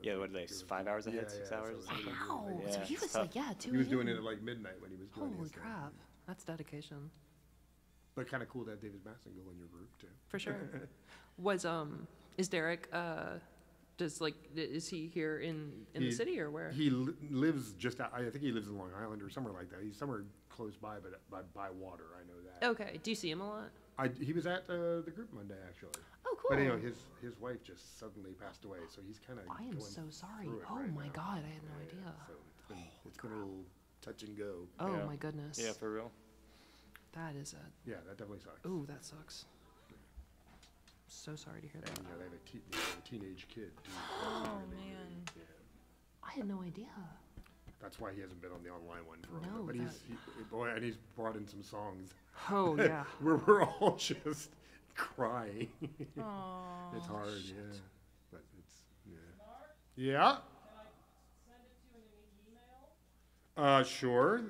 Yeah, what are they, 5 hours ahead, 6 hours? So wow. Yeah, So he it's was tough. like, yeah, 2 He was a.m. doing it at like midnight when he was doing Holy his thing. crap. That's dedication. But kind of cool to have David Massengill in your group too. For sure. Is Derek, is he here in the city or where? He lives just out, I think he lives in Long Island or somewhere like that. He's somewhere close by, but by water, I know that. Okay. Do you see him a lot? He was at the group Monday, actually. Oh, cool. But anyway, his wife just suddenly passed away, so he's kind of I am so sorry. Oh right my now. God, I had no idea. So it's been a little touch and go. Oh Yeah. my goodness. Yeah, for real. That is a. Yeah, that definitely sucks. Ooh, that sucks. So sorry to hear that. And, they have a teenage kid. Too. Oh, man. Yeah. I had no idea. That's why he hasn't been on the online one for a No, while. But and he's brought in some songs. Oh yeah. we're all just crying. Oh. It's hard, yeah. But it's yeah. Yeah. Sure.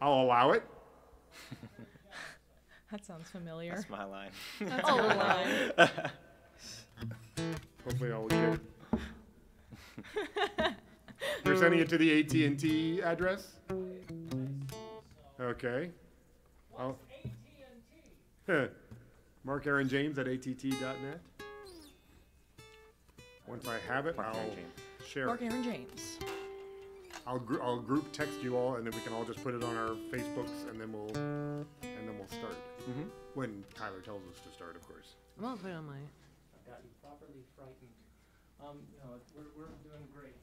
I'll allow it. That sounds familiar. That's my line. That's your line. Hopefully I'll get it. You're sending it to the AT&T address? Okay. Mark Aaron James at att.net. Once I have it, I'll share Mark it. Aaron James. I'll group text you all, and then we can all just put it on our Facebooks, and then we'll start. Mm-hmm. When Tyler tells us to start, of course. I'm gonna put it on my. I've got you properly frightened. We're doing great.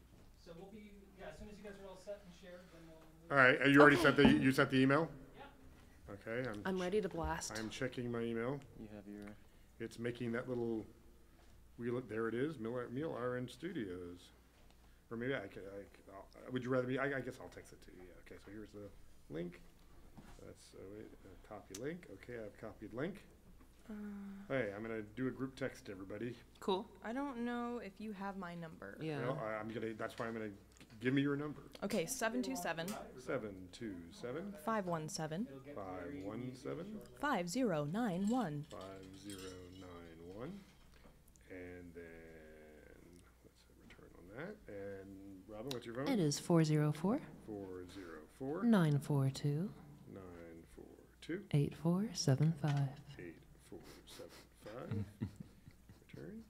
So we'll be, as soon as you guys are all set and shared, then we'll. All right. You already sent you sent the email? Yeah. Okay. I'm ready to blast. I'm checking my email. You have your. It's making that little wheel. There it is. Milliron Studios. Or maybe would you rather me? I guess I'll text it to you. Yeah. Okay. So here's the link. That's copy link. Okay, I've copied link. Hey, I'm gonna do a group text to everybody. Cool. I don't know if you have my number. Yeah. Well, that's why I'm gonna give me your number. Okay, 727 727 517 517 5091. 5091. And then let's hit return on that. And Robin, what's your phone? It is 404 404 942 942 8475. 8475. Return.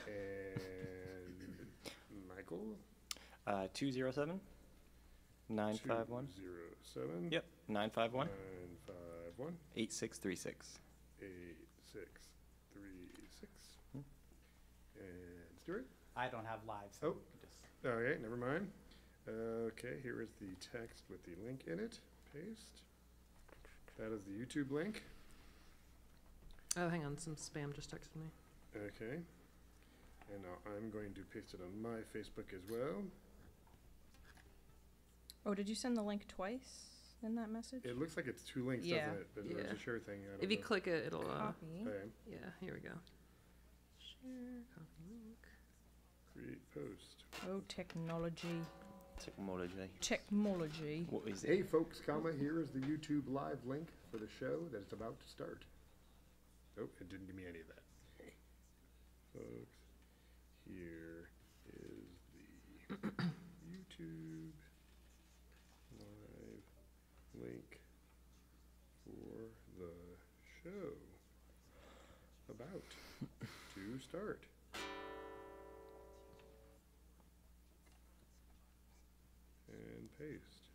And Michael? 207 951. 207 Yep, 951 951 8636. 8636. And Stuart? I don't have live, so Oh. we can just. Okay, never mind. Okay, here is the text with the link in it. Paste. That is the YouTube link. Oh, hang on. Some spam just texted me. Okay. And now I'm going to paste it on my Facebook as well. Oh, did you send the link twice in that message? It looks like it's two links, Yeah. doesn't it? But Yeah. it's a sure thing. I don't If you know. click it, it'll. Copy. Okay. Yeah. Here we go. Share. Copy link. Create post. Oh, technology. Technology. Technology. What is Hey it? folks, here is the YouTube live link for the show that is about to start. Oh, it didn't give me any of that. Folks, here is the YouTube live link for the show about to start. And paste.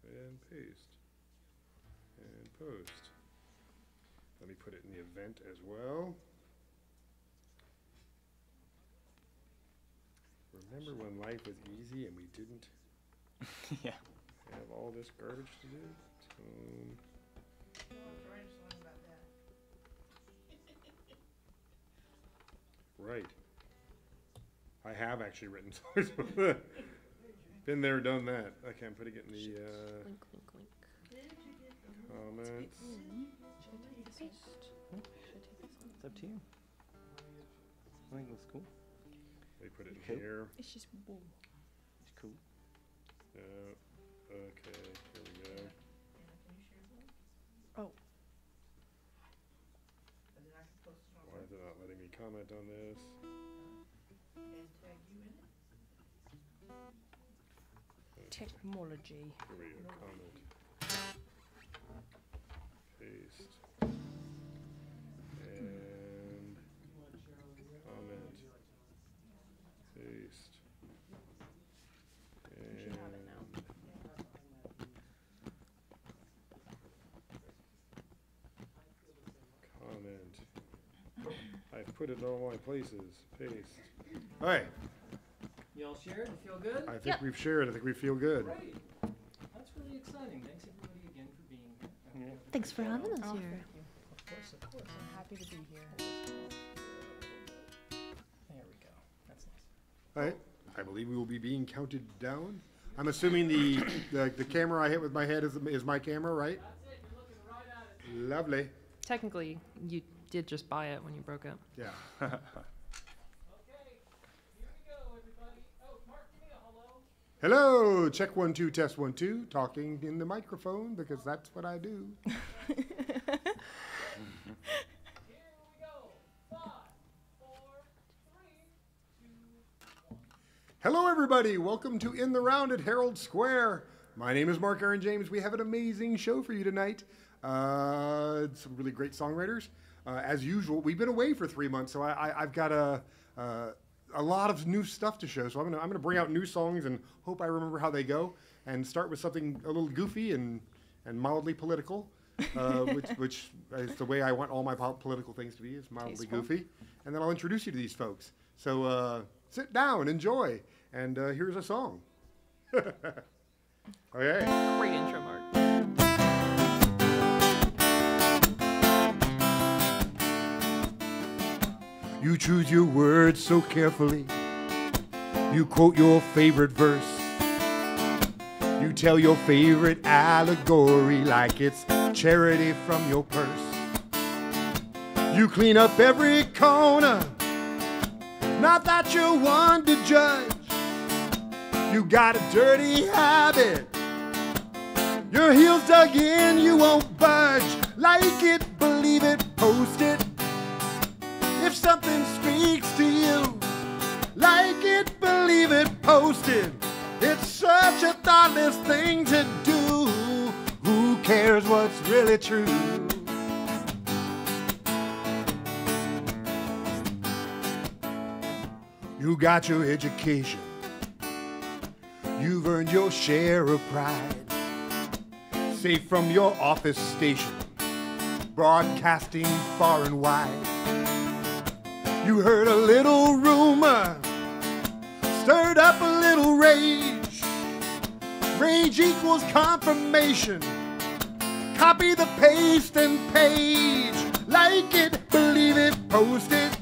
And paste. And post. Let me put it in the event as well. Remember when life was easy and we didn't Yeah. have all this garbage to do? Right. I have actually written songs. Been there, done that. I can't put it in the Link, link, link. comments. Should I take this off? Should I take this off? It's up to you. I think that's cool. They put it in Okay. here. It's just wool. It's cool. Okay, here we go. Oh. Why is it not letting me comment on this. Technology. Here we go, comment. Paste. And comment. Paste. You should have it now. Comment. I've put it in all my places. Paste. All right. You all shared? You feel good? I think Yep. we've shared. I think we feel good. Great. That's really exciting. Thanks everybody again for being here. I hope you have a Thanks for great having show. us Oh, here. thank you. Of course, of course. I'm happy to be here. There we go. That's nice. All right. I believe we will be being counted down. I'm assuming the camera I hit with my head is my camera, right? That's it. You're looking right at it. Lovely. Technically, you did just buy it when you broke it. Yeah. Okay. Here we go, everybody. Oh, Mark, give me a hello. Hello. Check 1 2 test 1 2. Talking in the microphone because that's what I do. Here we go. 5, 4, 3, 2, 1. Hello, everybody. Welcome to In the Round at Herald Square. My name is Mark Aaron James. We have an amazing show for you tonight. Some really great songwriters. As usual, we've been away for 3 months, so I've got a lot of new stuff to show. So I'm gonna bring out new songs and hope I remember how they go. And start with something a little goofy and mildly political, which is the way I want all my political things to be, is mildly Tasteful. goofy. And then I'll introduce you to these folks. So sit down, enjoy, and here's a song. Okay. Great intro, Mark. You choose your words so carefully. You quote your favorite verse. You tell your favorite allegory like it's charity from your purse. You clean up every corner, not that you're one to judge. You got a dirty habit. Your heels dug in, you won't budge. Like it, believe it, post it. If something speaks to you, like it, believe it, post it. It's such a thoughtless thing to do. Who cares what's really true? You got your education. You've earned your share of pride. Safe from your office station, broadcasting far and wide. You heard a little rumor, stirred up a little rage. Rage equals confirmation. Copy the paste and page. Like it, believe it, post it.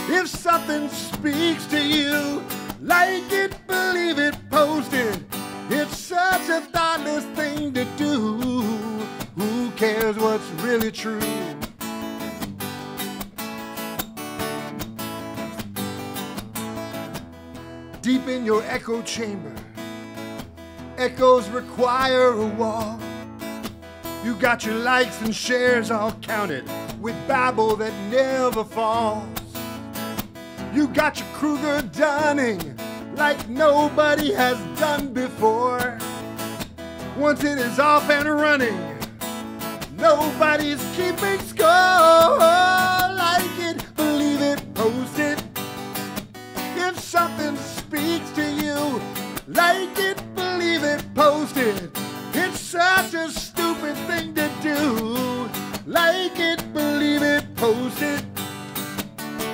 If something speaks to you, like it, believe it, post it. It's such a thoughtless thing to do. Who cares what's really true? Deep in your echo chamber, echoes require a wall. You got your likes and shares all counted with babble that never falls. You got your Kruger Dunning like nobody has done before. Once it is off and running, nobody's keeping score. Like it, believe it, post it. If something speaks to you, like it, believe it, post it. It's such a stupid thing to do. Like it, believe it, post it.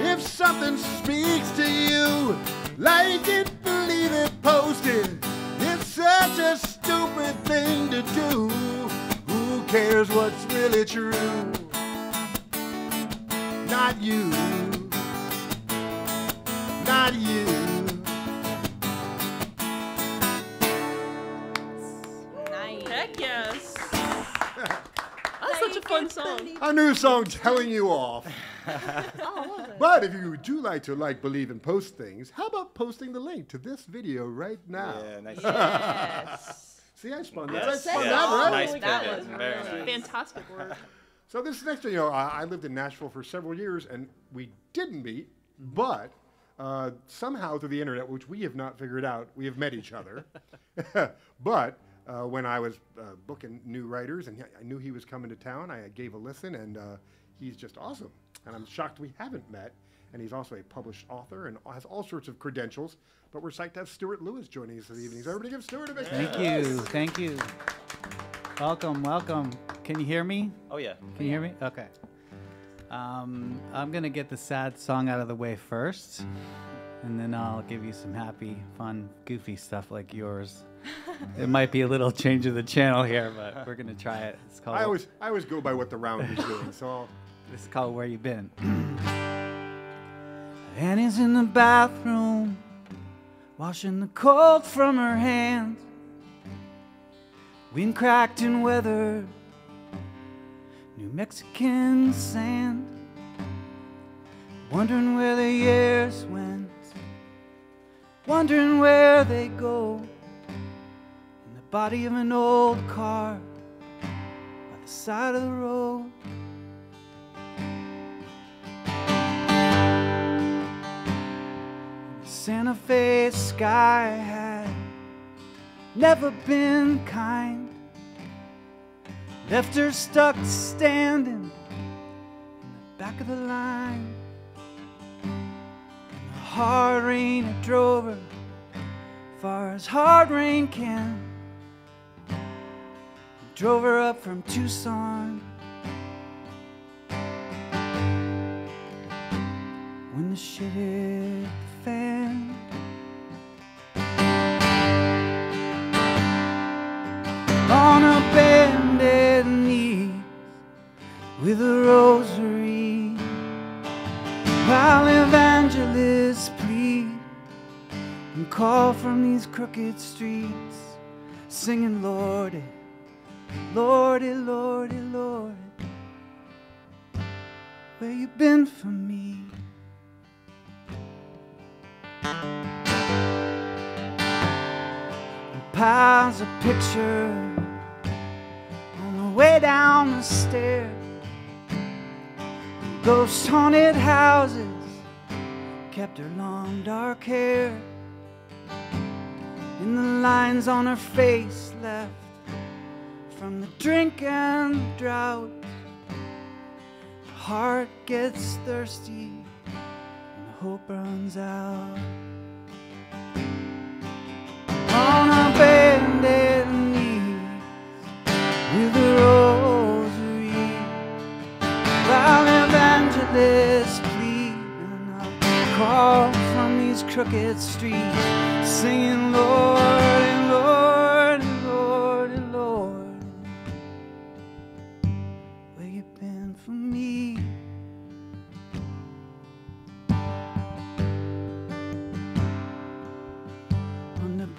If something speaks to you, like it, believe it, post it. It's such a stupid thing to do. Who cares what's really true? Not you. Not you. Nice. Heck yes. That's such a fun song. A new song telling you off. Oh, was it? But if you do like to believe, and post things, how about posting the link to this video right now? Yeah, nice. Yes. See, I spun Yes, that. I spun yes. that, right? Nice That pivot. was Very really nice. Fantastic work. So this next, I lived in Nashville for several years, and we didn't meet, but somehow through the internet, which we have not figured out, we have met each other. But when I was booking new writers, and I knew he was coming to town, I gave a listen, and he's just awesome. And I'm shocked we haven't met. And he's also a published author and has all sorts of credentials. But we're psyched to have Stuart Lewis joining us this evening. So everybody give Stuart a big Thank you. Thank you. Welcome, welcome. Can you hear me? Oh, yeah. Can you hear me? Okay. I'm going to get the sad song out of the way first, and then I'll give you some happy, fun, goofy stuff like yours. It might be a little change of the channel here, but we're going to try it. It's called, I always go by what the round is doing. So it's called Where You Been. Annie's in the bathroom, washing the cold from her hands. Wind cracked and weathered New Mexican sand. Wondering where the years went, wondering where they go. In the body of an old car by the side of the road. Santa Fe sky had never been kind. Left her stuck standing in the back of the line. And the hard rain it drove her far as hard rain can. It drove her up from Tucson. When the shit hit the fan. On a bended knees with a rosary, while evangelists plead and call from these crooked streets, singing, Lordy, Lordy, Lordy, Lordy, where you been for me? Piles of pictures on the way down the stairs. Ghost haunted houses kept her long dark hair. And the lines on her face left from the drink and the drought. The heart gets thirsty and the hope runs out. On a bended knees with a rosary, while evangelists plead and I call from these crooked streets, singing, Lord, Lord, Lord, Lord, where you been for me?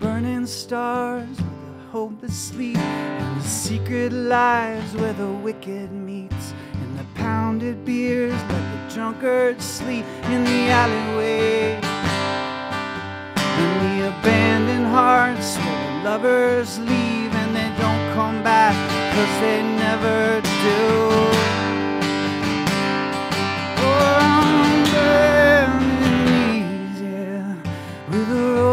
Burning stars where the hope is asleep, and the secret lives where the wicked meets, and the pounded beers let the drunkards sleep in the alleyway, and the abandoned hearts where the lovers leave and they don't come back 'cause they never do. Oh, I'm burning knees, yeah, with a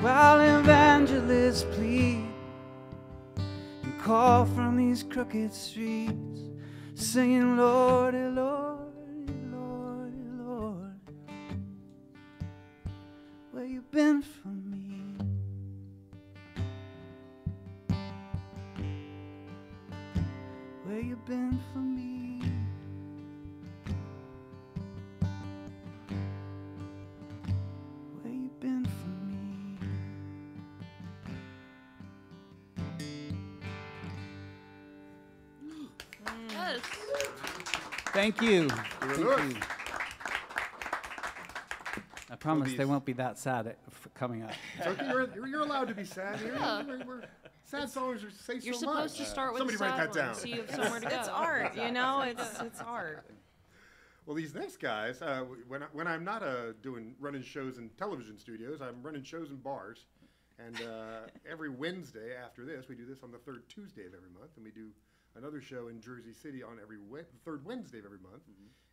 while evangelists plead and call from these crooked streets, singing, Lordy, Lordy, Lordy, Lord, where you been for me? Where you been for me? Where you been for me? Yes. Thank you. Thank you. I promise these- they won't be that sad coming up. So you're allowed to be sad here. Sad songs say You're so much. supposed to start with Somebody a write sad that down. one, so you have somewhere to go. It's art, you know? It's art. Well, these next guys, when I'm not running shows in television studios, I'm running shows in bars. And every Wednesday after this, we do this on the third Tuesday of every month, and we do another show in Jersey City on every third Wednesday of every month.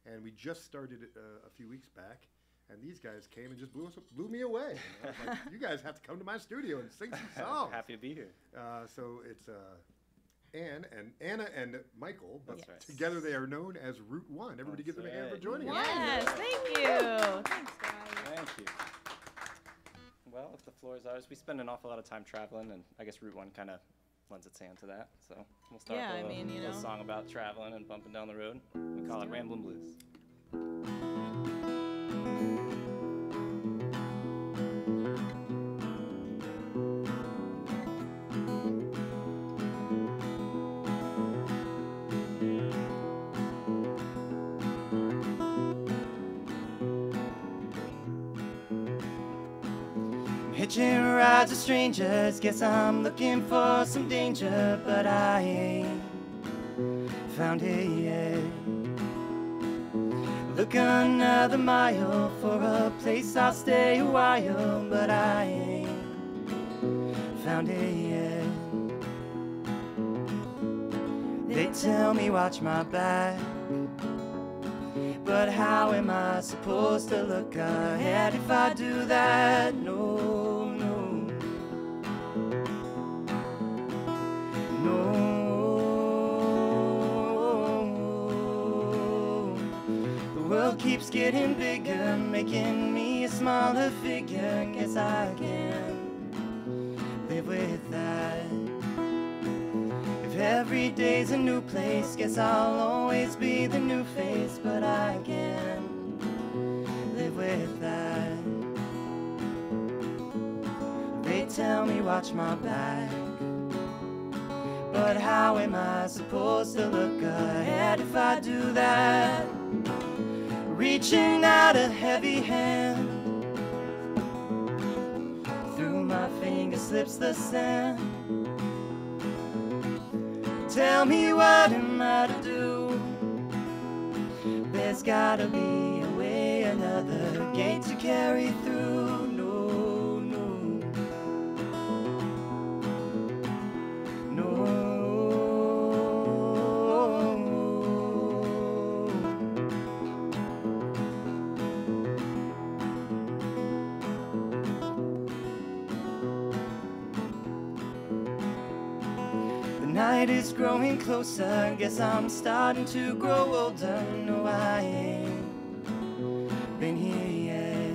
And we just started it a few weeks back. And these guys came and just blew me away. And I was like, you guys have to come to my studio and sing some songs. Happy to be here. So it's Anna and Michael, but That's right. together they are known as Route 1. Everybody give them a hand for joining us. Yes, thank you. Thanks, guys. Thank you. Well, if the floor is ours, we spend an awful lot of time traveling, and I guess Route 1 kind of lends its hand to that. So we'll start Yeah, with I mean, you a know. song about traveling and bumping down the road. We call it Ramblin' Blues. Hitching rides with strangers, guess I'm looking for some danger, but I ain't found it yet. Look another mile for a place I'll stay a while, but I ain't found it yet. They tell me watch my back, but how am I supposed to look ahead if I do that? No, no, no. The world keeps getting bigger, making me a smaller figure. Guess I can live with that. If every day's a new place, guess I'll always be the new face, but I can live with that. They tell me watch my back, but how am I supposed to look ahead if I do that? Reaching out a heavy hand, through my fingers slips the sand. Tell me what am I to do? There's gotta be a way, another gate to carry through. No, no, no. The night is growing closer, guess I'm starting to grow older. No, I ain't been here yet.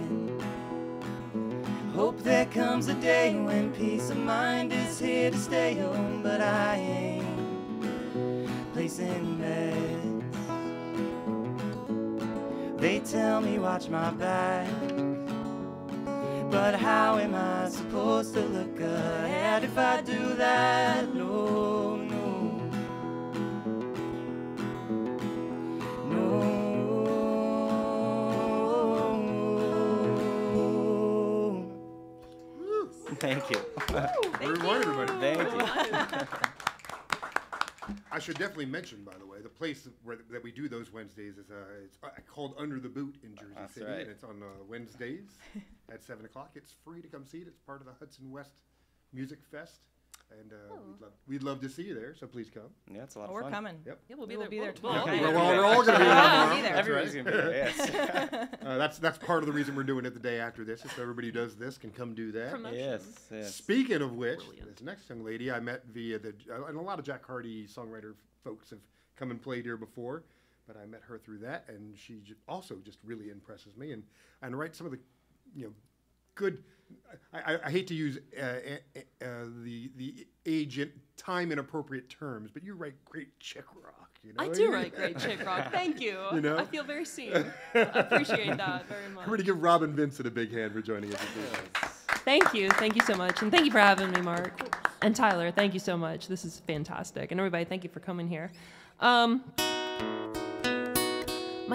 Hope there comes a day when peace of mind is here to stay home, but I ain't placing bets. They tell me watch my back, but how am I supposed to look ahead if I do that? No, no, no. Thank you. Route 1, everybody. Thank you. I should definitely mention, by the way, the place that we do those Wednesdays is it's called Under the Boot in Jersey That's City, right. and it's on Wednesdays at 7 o'clock. It's free to come see it. It's part of the Hudson West Music Fest, and we'd love to see you there. So please come. Yeah, it's a lot Oh, of we're fun. coming. Yep. Yeah, we'll be We'll there. be there We'll all tomorrow. be there. Well, we're all going to be there I'll tomorrow. be there. Everybody's going to be there, yes. That's part of the reason we're doing it the day after this, is so everybody who does this can come do that. Promotion. Yes, yes. Speaking of which, Brilliant. this next young lady I met via and a lot of Jack Hardy songwriter folks have come and played here before, but I met her through that, and she also just really impresses me, and writes some of the, good. I hate to use the age and time inappropriate terms, but you write great chick rock. I do write great chick rock. Thank you. You know? I feel very seen. I appreciate that very much. Everybody give Robin Vincent a big hand for joining us. this evening. Thank you. Thank you so much. And thank you for having me, Mark. And Tyler, thank you so much. This is fantastic. And everybody, thank you for coming here. My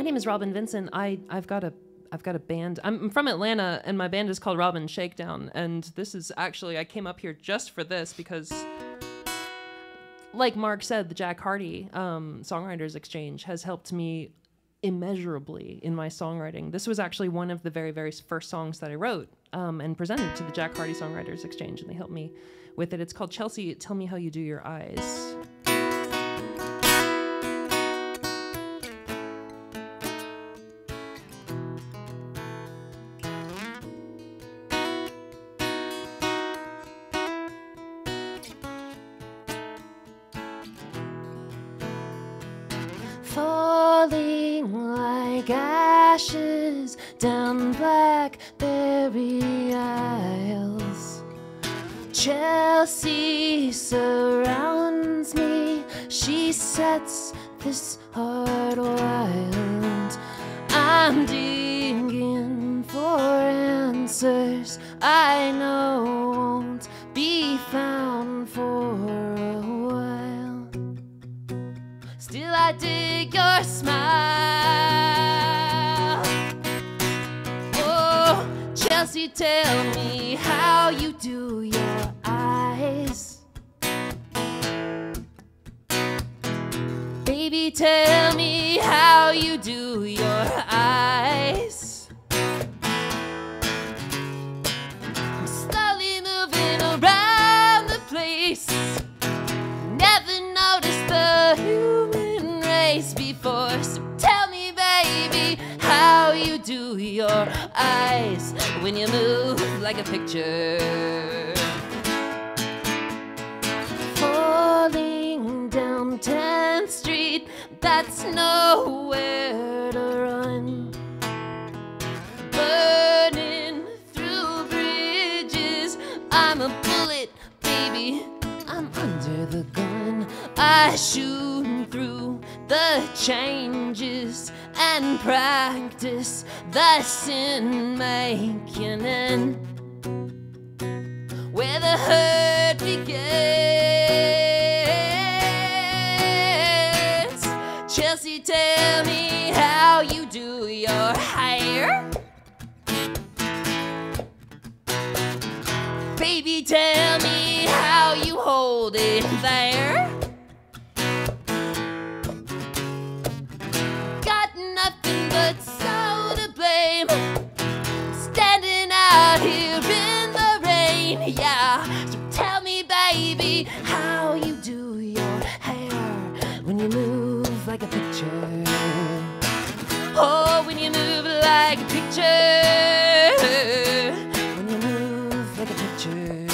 name is Robin Vincent. I've got a band. I'm from Atlanta, and my band is called Robin Shakedown. And this is actually, I came up here just for this because, like Mark said, the Jack Hardy Songwriters Exchange has helped me immeasurably in my songwriting. This was actually one of the very, very first songs that I wrote and presented to the Jack Hardy Songwriters Exchange, and they helped me with it. It's called Chelsea, Tell Me How You Do Your Eyes. ashes down blackberry aisles. Chelsea surrounds me, she sets this heart wild. I'm digging for answers I know won't be found for a while. Still I dig your smile. Oh, Chelsea, tell me how you do your eyes. Baby, tell me how you do your eyes. I'm slowly moving around the place. Never noticed the human race before. So tell me, baby, how you do your eyes when you move like a picture. Falling down 10th Street, that's nowhere to run. Burning through bridges, I'm a bullet, baby, I'm under the gun. I shoot through the changes and practice the sin making and where the hurt begins. Chelsea, tell me how you do your hair. Baby, tell me how you hold it there. Got nothing but soul to blame, standing out here in the rain, yeah. So tell me, baby, how you do your hair when you move like a picture. Oh, when you move like a picture. When you move like a picture.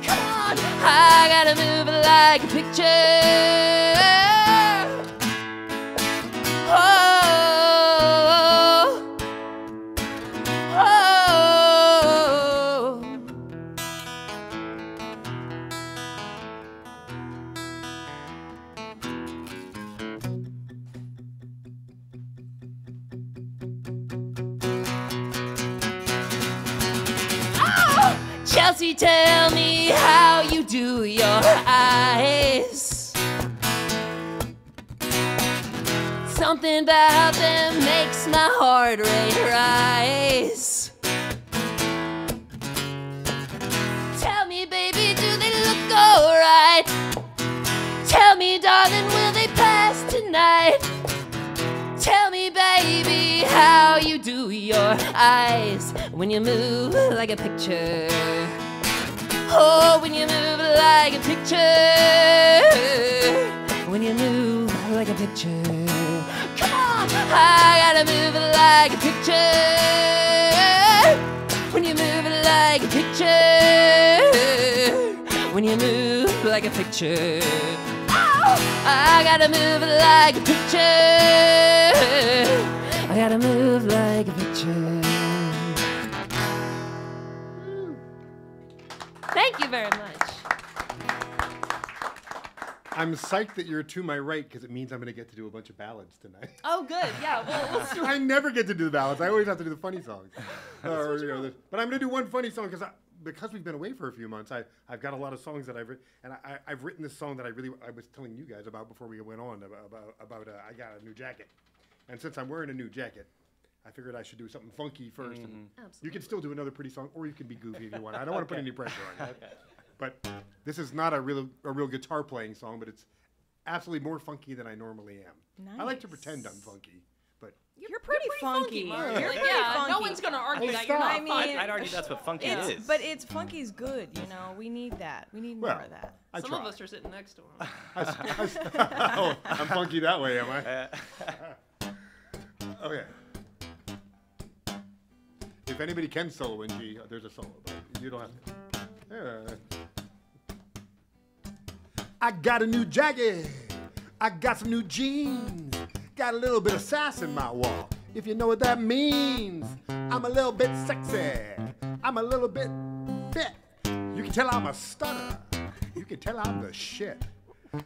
Come on, I gotta move like a picture. Oh. Chelsea, tell me how you do your eyes. Something about them makes my heart rate rise. Tell me, baby, do they look alright? Tell me, darling, will they pass tonight? Tell me, baby, how you do your eyes when you move like a picture. Oh, when you move like a picture. When you move like a picture. Come on, I gotta move like a picture. When you move like a picture. When you move like a picture. I gotta move like a picture. I gotta move like a picture. Thank you very much. I'm psyched that you're to my right because it means I'm going to get to do a bunch of ballads tonight. Oh, good. Yeah. Well, I never get to do the ballads. I always have to do the funny songs. But I'm going to do one funny song because we've been away for a few months. I've got a lot of songs that I've written, and I've written this song that I was telling you guys about before we went on about I got a new jacket, and since I'm wearing a new jacket, I figured I should do something funky first. Absolutely. You can still do another pretty song, or you can be goofy if you want. I don't want to put any pressure on you. Okay. But this is not a real guitar playing song, but it's absolutely more funky than I normally am. Nice. I like to pretend I'm funky, but You're pretty funky. Mark. You're Like, pretty yeah, funky. no one's gonna argue Hey, that you're stop. not I mean, funky. I'd argue that's what funky is. But it's funky's good, you know. We need that. We need more of that. I Some try. of us are sitting next to him. Oh, I'm funky that way, am I? Okay. If anybody can solo in G, there's a solo, but you don't have to. I got a new jacket. I got some new jeans. Got a little bit of sass in my walk. if you know what that means. I'm a little bit sexy. I'm a little bit fit. You can tell I'm a stunner. You can tell I'm the shit.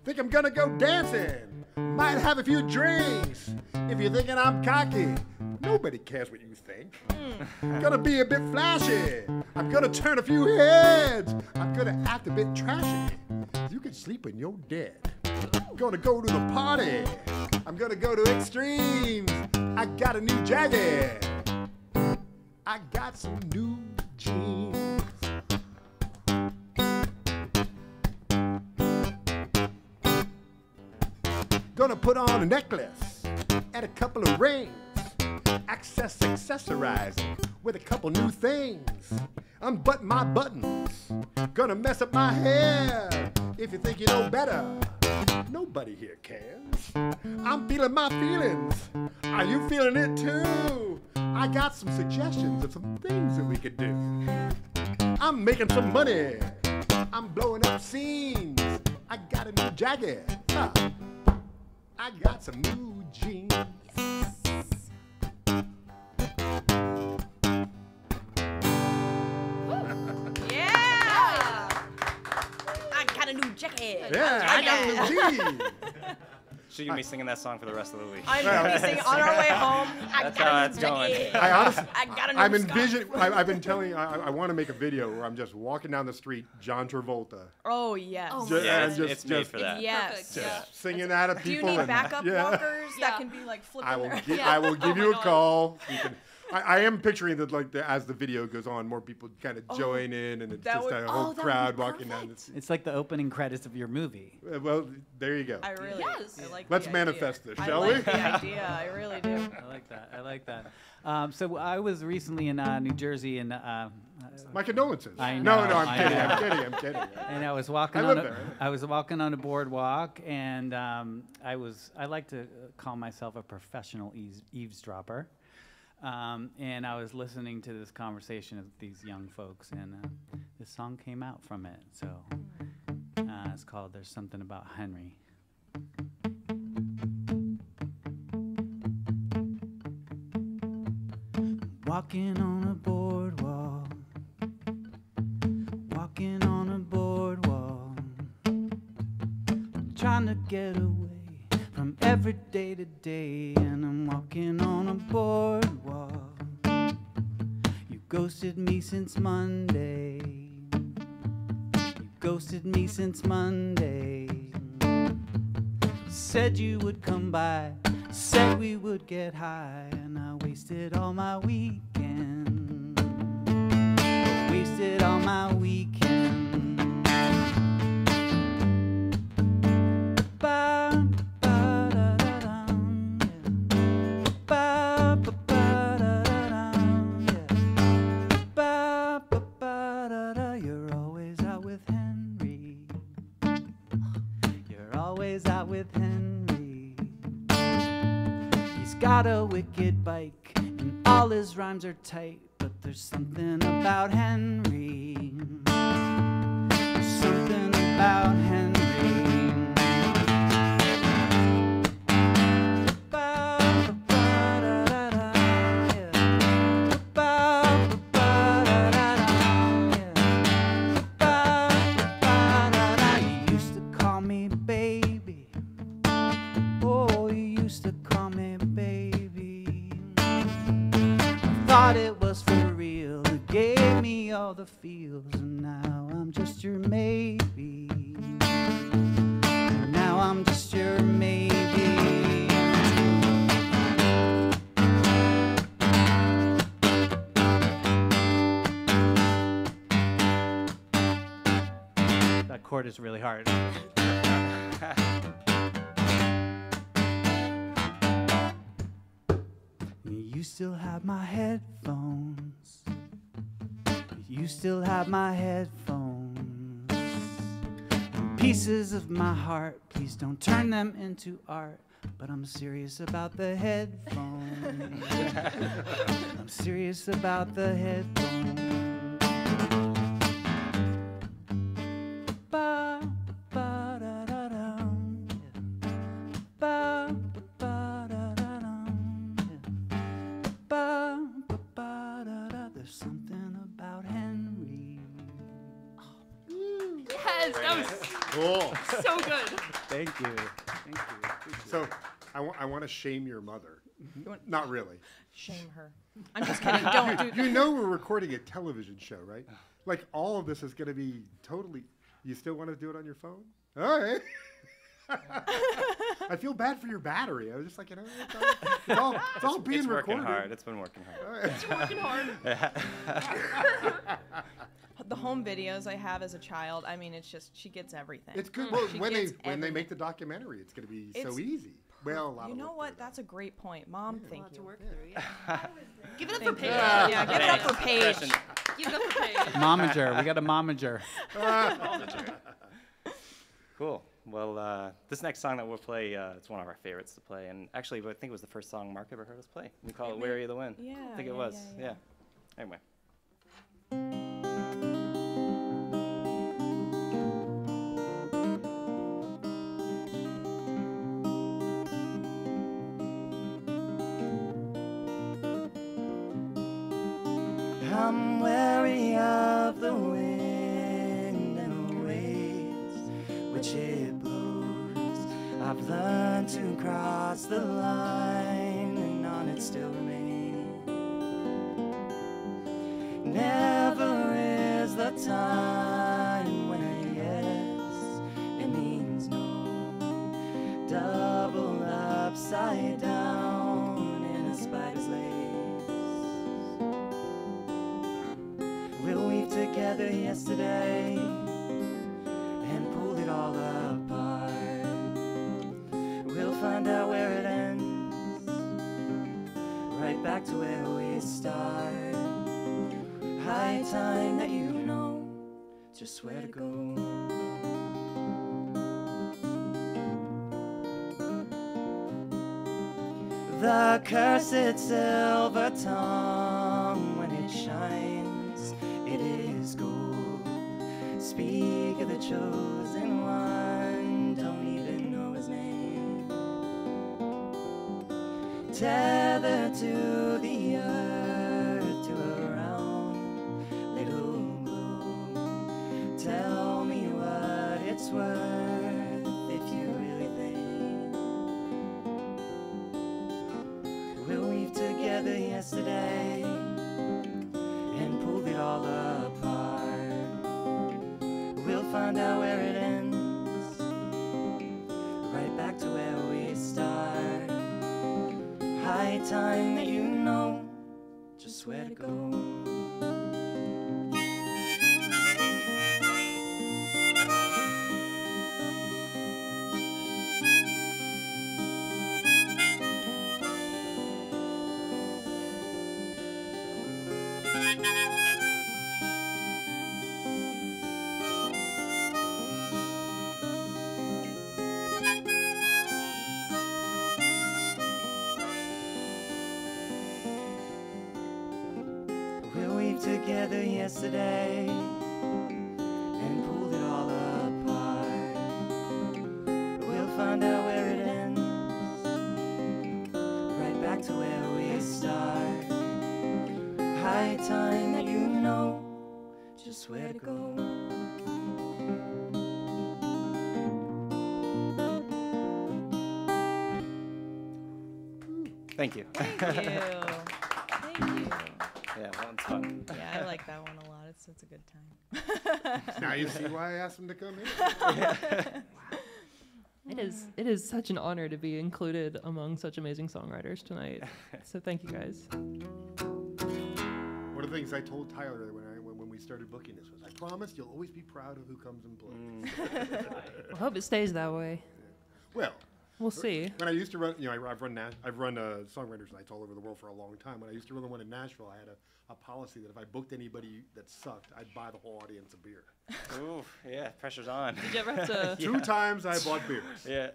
Think I'm gonna go dancing. Might have a few drinks. If you're thinking I'm cocky, nobody cares what you think. Gonna be a bit flashy. I'm gonna turn a few heads. I'm gonna act a bit trashy. You can sleep when you're dead. Gonna go to the party. I'm gonna go to extremes. I got a new jacket. I got some new jeans. Gonna put on a necklace and a couple of rings. Accessorizing with a couple new things. Unbutton my buttons. Gonna mess up my hair. If you think you know better, nobody here cares. I'm feeling my feelings. Are you feeling it too? I got some suggestions of some things that we could do. I'm making some money. I'm blowing up scenes. I got a new jacket. I got some new jeans. Yeah! I got a new jacket. Yeah, I got some jeans. So you're gonna be singing that song for the rest of the week. I'm gonna be singing on our way home. That's how it's going. I honestly, I got a new I'm scarf. envisioning. I've been telling. I want to make a video where I'm just walking down the street, John Travolta, Oh yes. Oh, Ju- Yeah, and it's made for that. Yes. Perfect. singing at a Do you people. need and, backup yeah. walkers Yeah. that can be like flipping I will. their Gi- Yeah. I will give Oh you my a God. call. You can, I am picturing that as the video goes on, more people kind of join in, and it's that just would- a oh, whole that would be crowd walking down. It's like the opening credits of your movie. Well, there you go. I really Yes. I like Let's the manifest idea. this, I shall like we? the idea. I really do. I like that. I like that. So I was recently in New Jersey, and My condolences. I No, know, I'm I kidding. know. I'm kidding. I'm kidding. and I was walking I on live a, there. I was walking on a boardwalk, and I like to call myself a professional eavesdropper. And I was listening to this conversation of these young folks, and this song came out from it. So it's called "There's Something About Henry." Walking on a boardwalk, walking on a boardwalk, trying to get away from every day to day, and I'm walking on a boardwalk. You ghosted me since Monday. You ghosted me since Monday. Said you would come by, said we would get high, and I wasted all my weekend. Wasted all my weekend. Ba, ba, da, da, dum, yeah. Ba, ba, ba, da, da, dum, yeah. Ba, ba, ba, da, da. You're always out with Henry. You're always out with Henry. He's got a wicked bike, and all his rhymes are tight. But there's something about Henry. There's something about Henry. Ba, ba, ba, da, da, da, yeah. Ba, ba, ba, da, da, da, yeah. Ba, ba, da, da. You used to call me baby. Oh, you used to call me baby. I thought it was for real. You gave me all the feels, and now I'm just your maybe. And now I'm just your maybe. That chord is really hard. You still have my headphones. You still have my headphones. Pieces of my heart, please don't turn them into art. But I'm serious about the headphones. I'm serious about the headphones. Ba, ba, da, da, dum, yeah. Ba, ba, ba, da, da, dum, yeah. Yes, that was Cool. so good. Thank you. Thank you. Appreciate So I want to shame your mother. Not really. Shame her. I'm just kidding. Don't do. You know we're recording a television show, right? Like all of this is going to be totally. You still want to do it on your phone? All right. I feel bad for your battery. I was just like, you know, it's all being It's working recorded. hard. It's been working hard. It's working hard. The home videos I have as a child, I mean, it's just, she gets everything. It's good. Well, She when gets they everything. make the documentary, it's going to be so It's easy. Well, a lot You of know work what? there, That's a great point. Mom, thank you. Give it up for Thank Paige. you. Yeah, give it up for Paige. Give it up for Paige. it. Momager. We got a momager. Cool. Well, this next song that we'll play, it's one of our favorites to play, and actually, I think it was the first song Mark ever heard us play. We call it "Weary of the Wind." Yeah, I think it yeah, was. yeah, yeah. Anyway. I'm weary of the wind and the ways which it blows. I've learned to cross the line and on it still remain. Never is the time when a yes, it means no. Double upside down in a spider's lace. We'll weave together yesterday and pull it all apart. We'll find out where it ends, right back to where we start. High time that you know just where to go. The cursed silver tongue, when it shines, it is gold. Speak of the chosen one, don't even know his name. Tethered to the earth, to a round little globe. Tell me what it's worth if you really think. We'll weave together yesterday and pulled it all apart. We'll find out where it ends, right back to where we start. High time that you know just where to go. We'll weave together yesterday and pulled it all apart. We'll find out where it ends, right back to where we start. High time that you know just where to go. Thank you. Thank you. Thank you. Yeah, that one's fun. Yeah, I like that one a lot. It's a good time. Now you see why I asked him to come in. It is such an honor to be included among such amazing songwriters tonight. So thank you guys. One of the things I told Tyler when we started booking this was, I promise you'll always be proud of who comes and plays. I hope it stays that way. Well, We'll see. when I used to run, I've run songwriters nights all over the world for a long time. When I used to run the one in Nashville, I had a policy that if I booked anybody that sucked, I'd buy the whole audience a beer. Ooh, yeah, pressure's on. Did you ever have to? 2 times I bought beers. Yeah,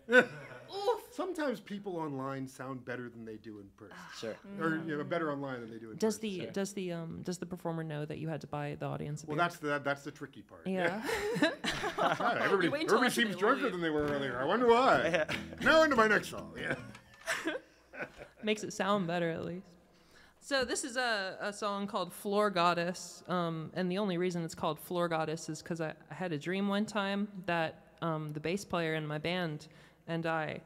Sometimes people online sound better than they do in person, sure. or better online than they do in Does person. the performer know that you had to buy the audience a Well, beer? that's the tricky part. Yeah. Yeah, everybody wait until after seems they drunker leave. than they were earlier. I wonder why. Yeah. Now into my next song. Yeah. Makes it sound better at least. So this is a song called Floor Goddess, and the only reason it's called Floor Goddess is because I had a dream one time that the bass player in my band and I,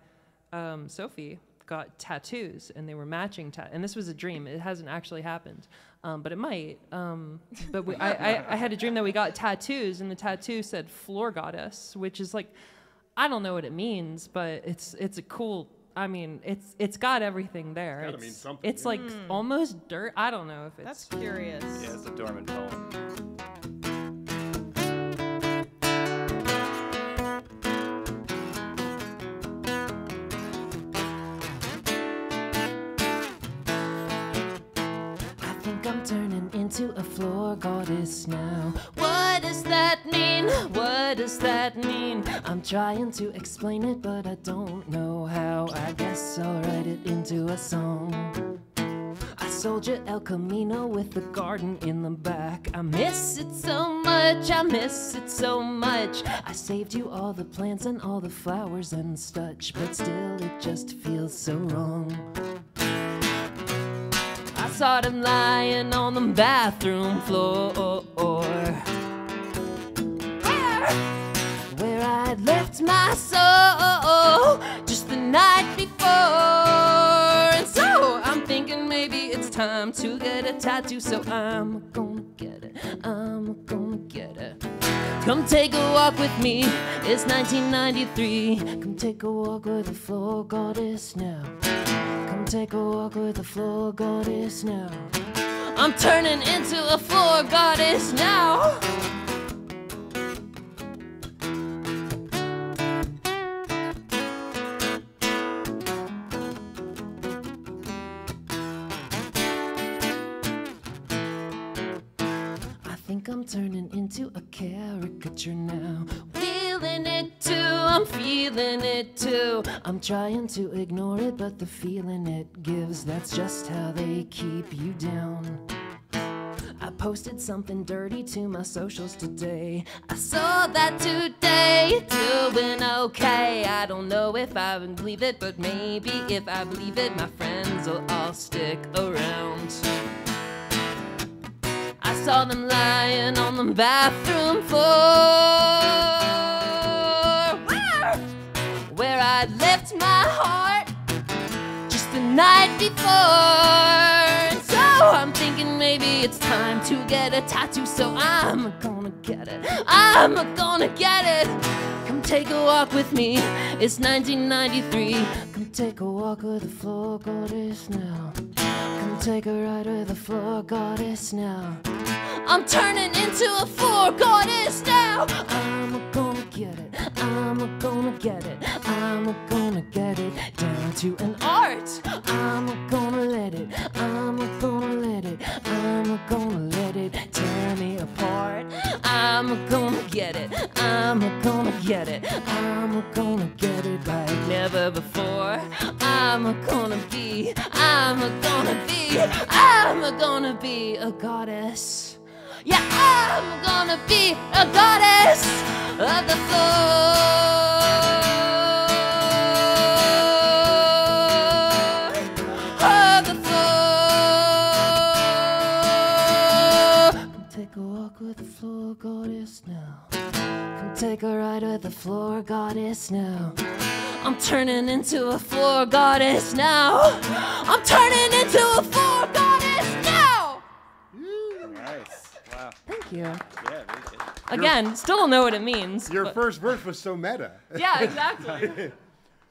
Sophie, got tattoos, and they were matching and this was a dream. It hasn't actually happened, but it might. But I had a dream that we got tattoos, and the tattoo said Floor Goddess, which is like, I don't know what it means, but it's a cool. I mean, it's got everything there. It's gotta mean something, It's yeah. like almost dirt. I don't know if it's. That's curious. Yeah, it's a dormant poem. I think I'm turning into a floor goddess now. What does that mean? What does that mean? I'm trying to explain it, but I don't know how. I guess I'll write it into a song. I sold you El Camino with the garden in the back. I miss it so much, I miss it so much. I saved you all the plants and all the flowers and such, but still it just feels so wrong. I saw them lying on the bathroom floor, where I'd left my soul just the night before. And so I'm thinking maybe it's time to get a tattoo, so I'm gonna get it, I'm gonna get it. Come take a walk with me, it's 1993. Come take a walk with the floor goddess now. Come take a walk with the floor goddess now. I'm turning into a floor goddess now. I think I'm turning into a caricature now. Feeling it too, I'm feeling it too. I'm trying to ignore it, but the feeling it gives, that's just how they keep you down. I posted something dirty to my socials today. I saw that today, doing okay. I don't know if I would believe it, but maybe if I believe it, my friends will all stick around. I saw them lying on the bathroom floor, where I'd left my heart just the night before. And so I'm thinking maybe it's time to get a tattoo, so I'm gonna get it, I'm gonna get it. Come take a walk with me, it's 1993. Come take a walk with the floor goddess now. Come take a ride with the floor goddess now. I'm turning into a floor goddess now. I'm gonna get it, I'm gonna get it, I'm gonna get it down to an art. I'm gonna let it, I'm gonna let it, I'm gonna let it tear me apart. I'm gonna get it, I'm gonna get it, I'm gonna get it like never before. I'm gonna be a goddess. Yeah, I'm gonna be a goddess of the floor. Of the floor. Come take a walk with the floor goddess now. Come take a ride with the floor goddess now. I'm turning into a floor goddess now. I'm turning into a floor goddess now. Nice. Wow. Thank you. Yeah, very good. Again, still don't know what it means. Your but- first verse was so meta. Yeah, exactly.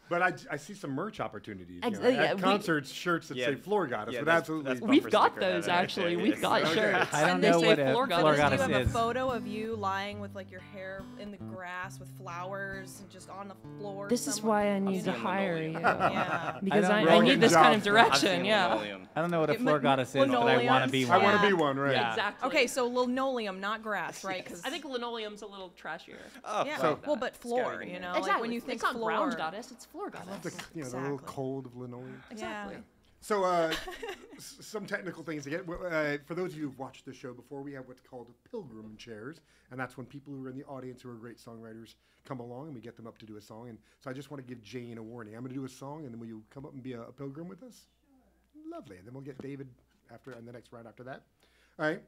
But I see some merch opportunities. Ex- You know, yeah, at we- concerts, shirts that Yeah, say floor goddess, yeah, but that's- absolutely. that's We've bumper got sticker those heaven right actually. there. We've Yes. got Okay. shirts. I don't and they know say what a floor floor goddess. goddess Do you have is. a photo of you lying with like your hair in the grass with flowers and just on the floor? This is somewhere? why I need to seen hire you. linoleum. Yeah. Because don't I know. need this kind of I've I've seen direction, yeah. linoleum. I don't know what a It floor might- goddess is, but I want to linoleums. be I one. want to Yeah. be one, right? Yeah. Exactly. Okay, so linoleum, not grass, right? Because I think linoleum's a little trashier. Oh, yeah. So- well, but floor, gotta be you there. know, Exactly. like when you think it's not floor. ground goddess, it's floor goddess. The, the little Exactly. cold of linoleum. Exactly. Yeah. So, some technical things again. For those of you who've watched the show before, we have what's called pilgrim chairs, and that's when people who are in the audience who are great songwriters come along, and we get them up to do a song. And so, I just want to give Jane a warning. I'm going to do a song, and then will you come up and be a pilgrim with us? lovely. And then we'll get David after on the next round after that. All right.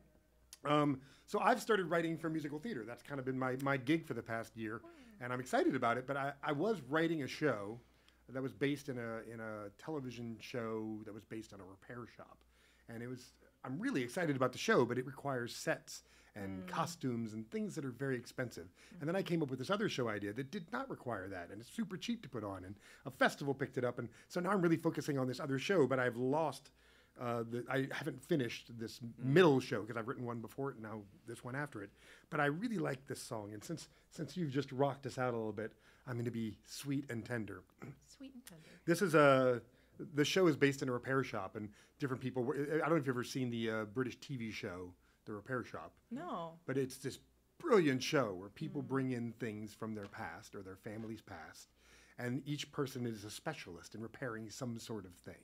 So I've started writing for musical theater. That's kind of been my gig for the past year, and I'm excited about it. But I was writing a show that was based in a television show that was based on a repair shop, and I'm really excited about the show, but it requires sets and costumes and things that are very expensive. And then I came up with this other show idea that did not require that, and it's super cheap to put on, and a festival picked it up, and so now I'm really focusing on this other show, but I've lost. I haven't finished this middle show because I've written one before it and now this one after it. But I really like this song, and since you've just rocked us out a little bit, I'm going to be sweet and tender. Sweet and tender. This is the show is based in a repair shop, and different people. I don't know if you've ever seen the British TV show, The Repair Shop. No. But it's this brilliant show where people bring in things from their past or their family's past, and each person is a specialist in repairing some sort of thing.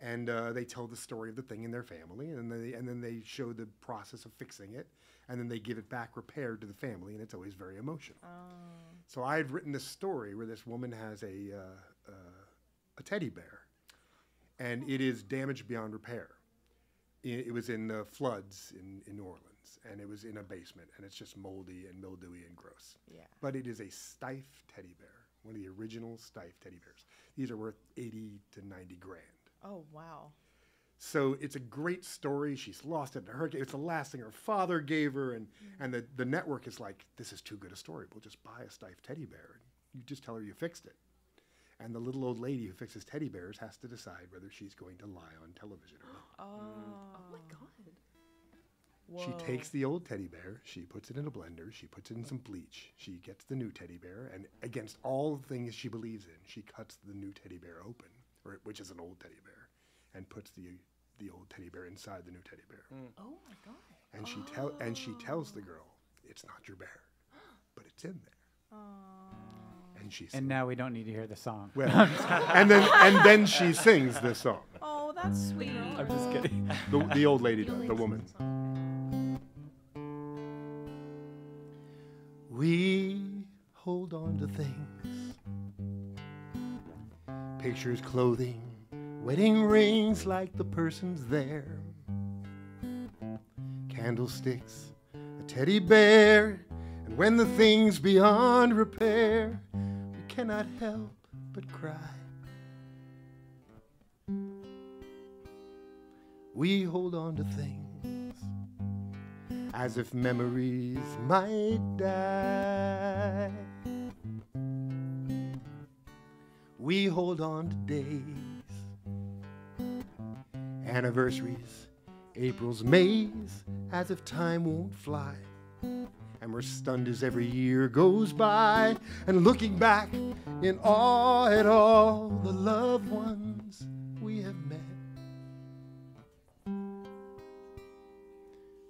And they tell the story of the thing in their family, and then they show the process of fixing it, and then they give it back repaired to the family, and it's always very emotional. So I've written this story where this woman has a teddy bear, and it is damaged beyond repair. It was in the floods in New Orleans, and it was in a basement, and it's just moldy and mildewy and gross. Yeah. But it is a Steiff teddy bear, one of the original Steiff teddy bears. These are worth 80 to 90 grand. Oh, wow. So it's a great story. She's lost it in a hurricane. It's the last thing her father gave her, and the network is like, this is too good a story. We'll just buy a Steiff teddy bear. You just tell her you fixed it. And the little old lady who fixes teddy bears has to decide whether she's going to lie on television or not. Oh my God. She takes the old teddy bear, she puts it in a blender, she puts it in some bleach, she gets the new teddy bear, and against all the things she believes in, she cuts the new teddy bear open, which is an old teddy bear, and puts the old teddy bear inside the new teddy bear. Oh my God. And she tells the girl, it's not your bear, but it's in there. And she And now we don't need to hear the song. well, and then she sings this song. Oh, that's sweet. I'm just kidding. The old lady does, the woman. We hold on to things, pictures, clothing, wedding rings like the person's there, candlesticks, a teddy bear, and when the thing's beyond repair, we cannot help but cry. We hold on to things as if memories might die. We hold on to days, anniversaries, April's, May's, as if time won't fly. And we're stunned as every year goes by, and looking back in awe at all the loved ones we have met.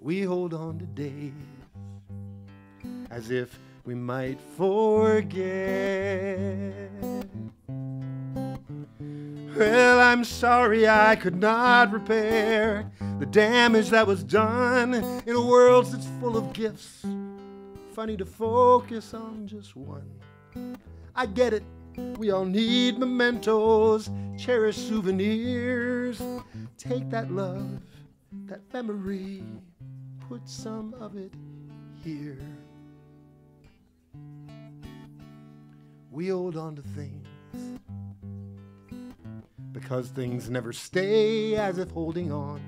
We hold on to days as if we might forget. Well, I'm sorry I could not repair the damage that was done in a world that's full of gifts. Funny to focus on just one. I get it, we all need mementos, cherish souvenirs. Take that love, that memory, put some of it here. We hold on to things because things never stay, as if holding on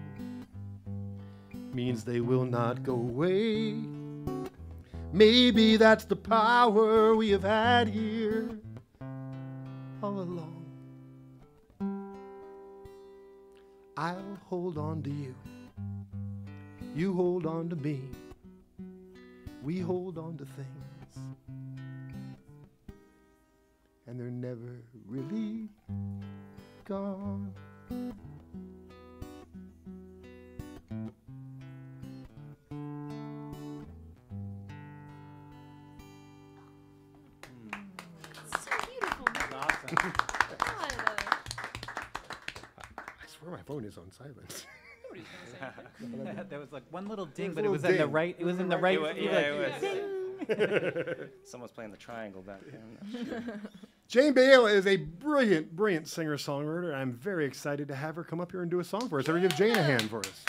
means they will not go away. Maybe that's the power we have had here all along. I'll hold on to you. You hold on to me. We hold on to things, and they're never really gone. So beautiful. Awesome. God. I swear my phone is on silence. There was like one little ding, There but was it a was in the ding. right. It was in the It right. wa- you were yeah, like, it was. ding. Someone's playing the triangle back there. I'm not sure. Jane Bale is a brilliant, brilliant singer-songwriter. I'm very excited to have her come up here and do a song for us. Everybody give Jane a hand for us.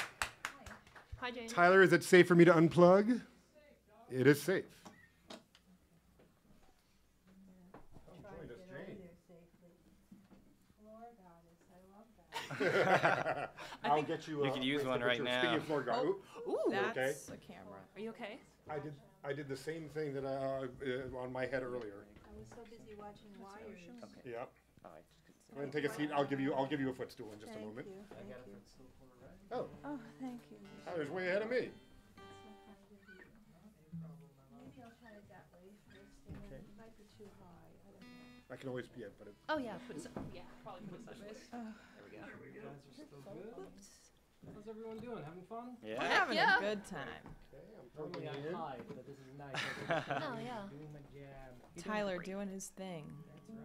Hi, Jane. Tyler, is it safe for me to unplug? It is safe. I'll get you. You could use one right now. Speaking of floor guard, Ooh, that's okay? a camera. Are you okay? I did the same thing that on my head earlier. I was so busy watching Wires. Yep. Oh, I just couldn't see. Go ahead and take a seat. I'll give you a footstool in just a moment. Thank you. Oh, Oh, thank you. Tyler's way ahead of me. Maybe I'll try it that way first, and then it might be too high. I don't know. I can always but Oh yeah, put it. Probably put it sideways. There we go. You guys are still good? How's everyone doing? Having fun? We're Yeah. having Yeah. a good time. Normally I hide, but this is nice. Oh yeah. Doing my jam. Tyler doing his thing. That's right.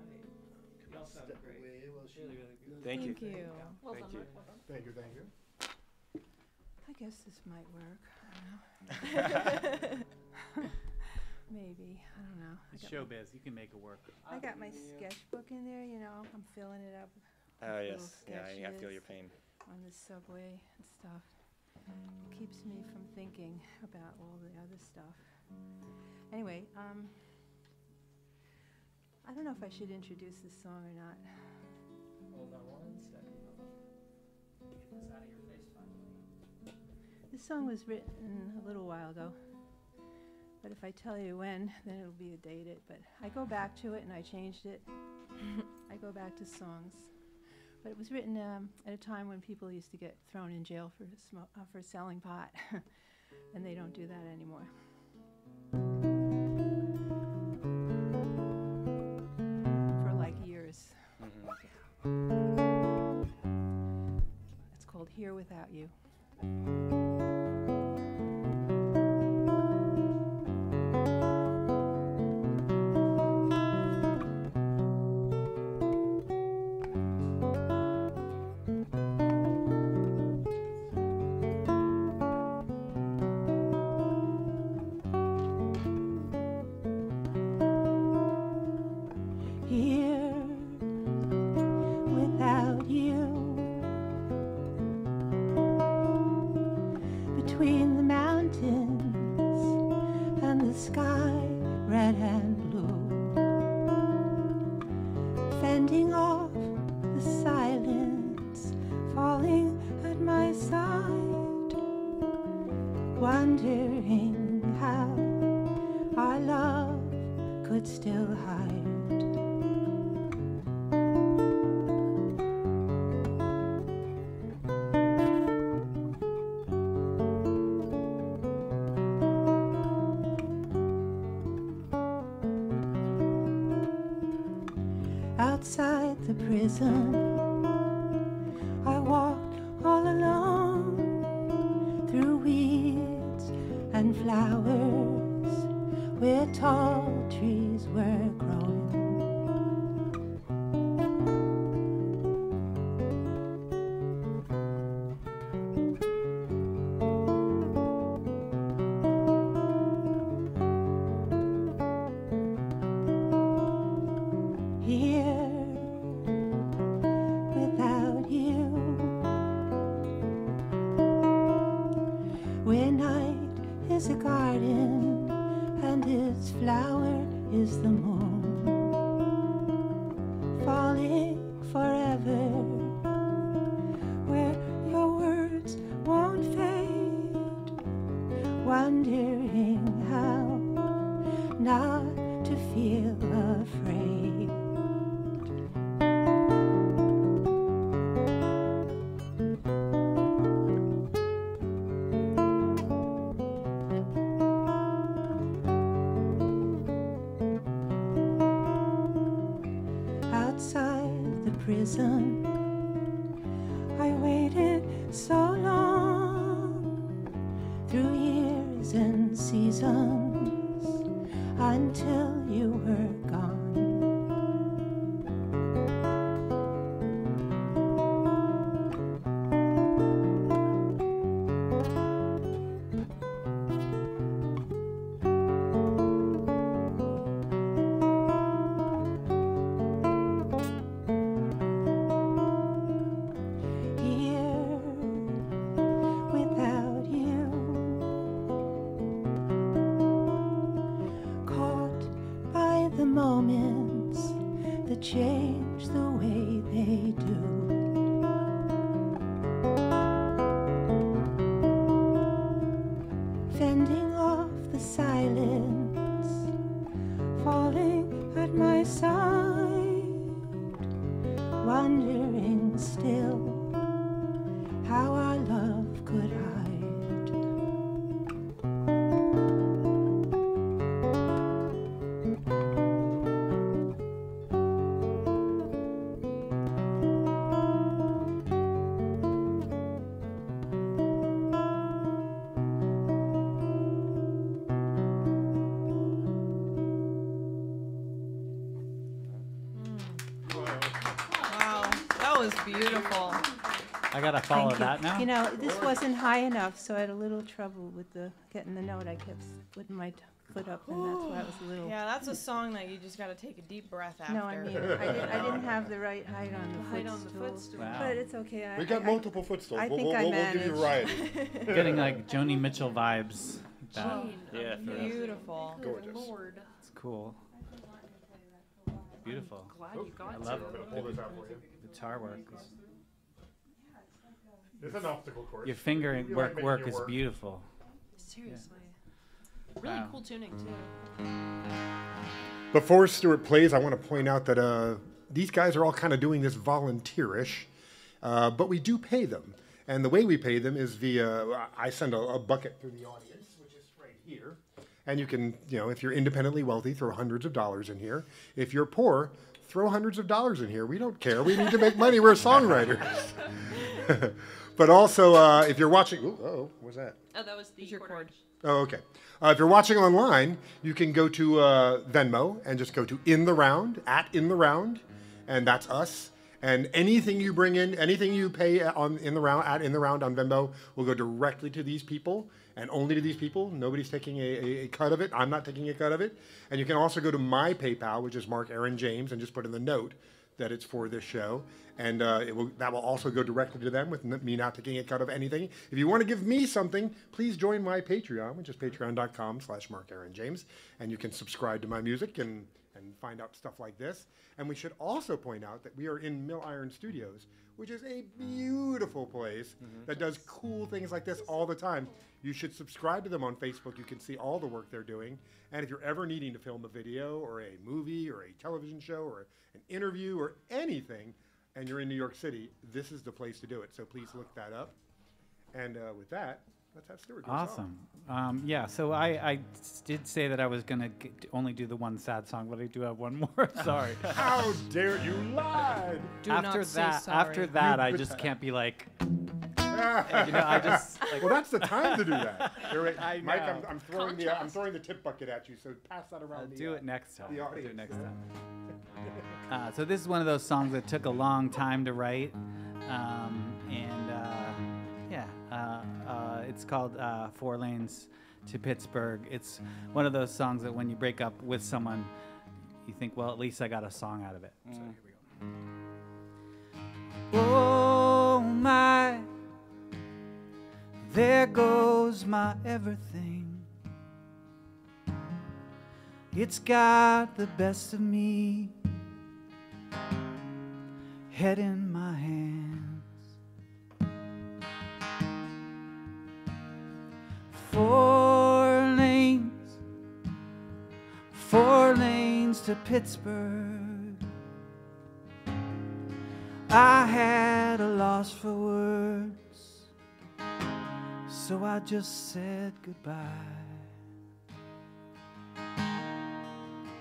You all sound great. Really, really good. Thank you. Well Thank done, you. Mark. Well done. Thank you, thank you. I guess this might work. Maybe. I don't know. It's showbiz. You can make it work. I got my sketchbook in there, you know. I'm filling it up Oh, with yes. little Yeah, I feel your sketches pain. on the subway and stuff. Keeps me from thinking about all the other stuff. Anyway, I don't know if I should introduce this song or not. Hold on one second. Get this out of your face finally. This song was written a little while ago, but if I tell you when, then it'll be dated. But I go back to it and I changed it. I go back to songs. But it was written at a time when people used to get thrown in jail for selling pot, and they don't do that anymore. For like years. It's called Here Without You. Here without you, between the mountains and the sky, red and blue, fending off the silence falling at my side, wondering how our love could still hide. Outside the prison, I walked all alone through weeds and flowers where tall trees were growing. Here without you, where night is a garden and its flower is the moon, falling forever, where your words won't fade, wondering how not to feel afraid. Outside the prison, I waited so long, through years and seasons, until you were gone. beautiful. I gotta follow Thank you. that now. You know, this wasn't high enough, so I had a little trouble with getting the note. I kept putting my foot up, and that's why it was a little. Yeah, that's a song that you just got to take a deep breath after. No, I mean, I didn't have the right height on the Height on the footstool. footstool. Wow. But it's okay. We got multiple footstools. I We'll- think we'll, I we'll give you variety. Getting like Joni Mitchell vibes. That- Yeah, for real. Beautiful. Gorgeous. Lord. It's cool. Beautiful. Glad you got I to. love I'm gonna pull this out for you. the guitar work. It's an obstacle course. Your finger We like making work it is work. beautiful. Seriously. Really Wow. cool tuning too. Before Stuart plays, I want to point out that these guys are all kind of doing this volunteerish, but we do pay them. And the way we pay them is via, I send a bucket through the audience, which is right here. And you can, if you're independently wealthy, throw hundreds of dollars in here. If you're poor, throw hundreds of dollars in here. We don't care. We need to make money. We're songwriters. But also, if you're watching, what's that? Oh, that was the Your chord. Oh, okay. If you're watching online, you can go to Venmo and just go to In the Round, @In the Round, and that's us. And anything you bring in, anything you pay on In the Round, @In the Round on Venmo, will go directly to these people and only to these people. Nobody's taking a cut of it. I'm not taking a cut of it. And you can also go to my PayPal, which is Mark Aaron James, and just put in the note that it's for this show. And that will also go directly to them with me not taking a cut of anything. If you want to give me something, please join my Patreon, which is patreon.com/MarkAaronJames. And you can subscribe to my music and find out stuff like this. And we should also point out that we are in Milliron Studios, which is a beautiful place that does cool things like this all the time. You should subscribe to them on Facebook. You can see all the work they're doing. And if you're ever needing to film a video or a movie or a television show or an interview or anything, and you're in New York City, this is the place to do it. So please look that up. And with that, let's have Stuart do a song. Awesome. Yeah, so I did say that I was going to only do the one sad song, but I do have one more. Sorry. How dare you lie? Do after not say that, sorry. after that, I just can't be like, I just like. Well, that's the time to do that. Here, wait, I Mike, know. I'm throwing the tip bucket at you. So pass that around. I'll the, do it next time. the I'll do it audience. next time. So this is one of those songs that took a long time to write, it's called 4 Lanes to Pittsburgh. It's one of those songs that when you break up with someone, you think, well, at least I got a song out of it. So here we go. Oh my, there goes my everything. It's got the best of me, head in my hands. 4 lanes, 4 lanes to Pittsburgh. I had a loss for words, so I just said goodbye.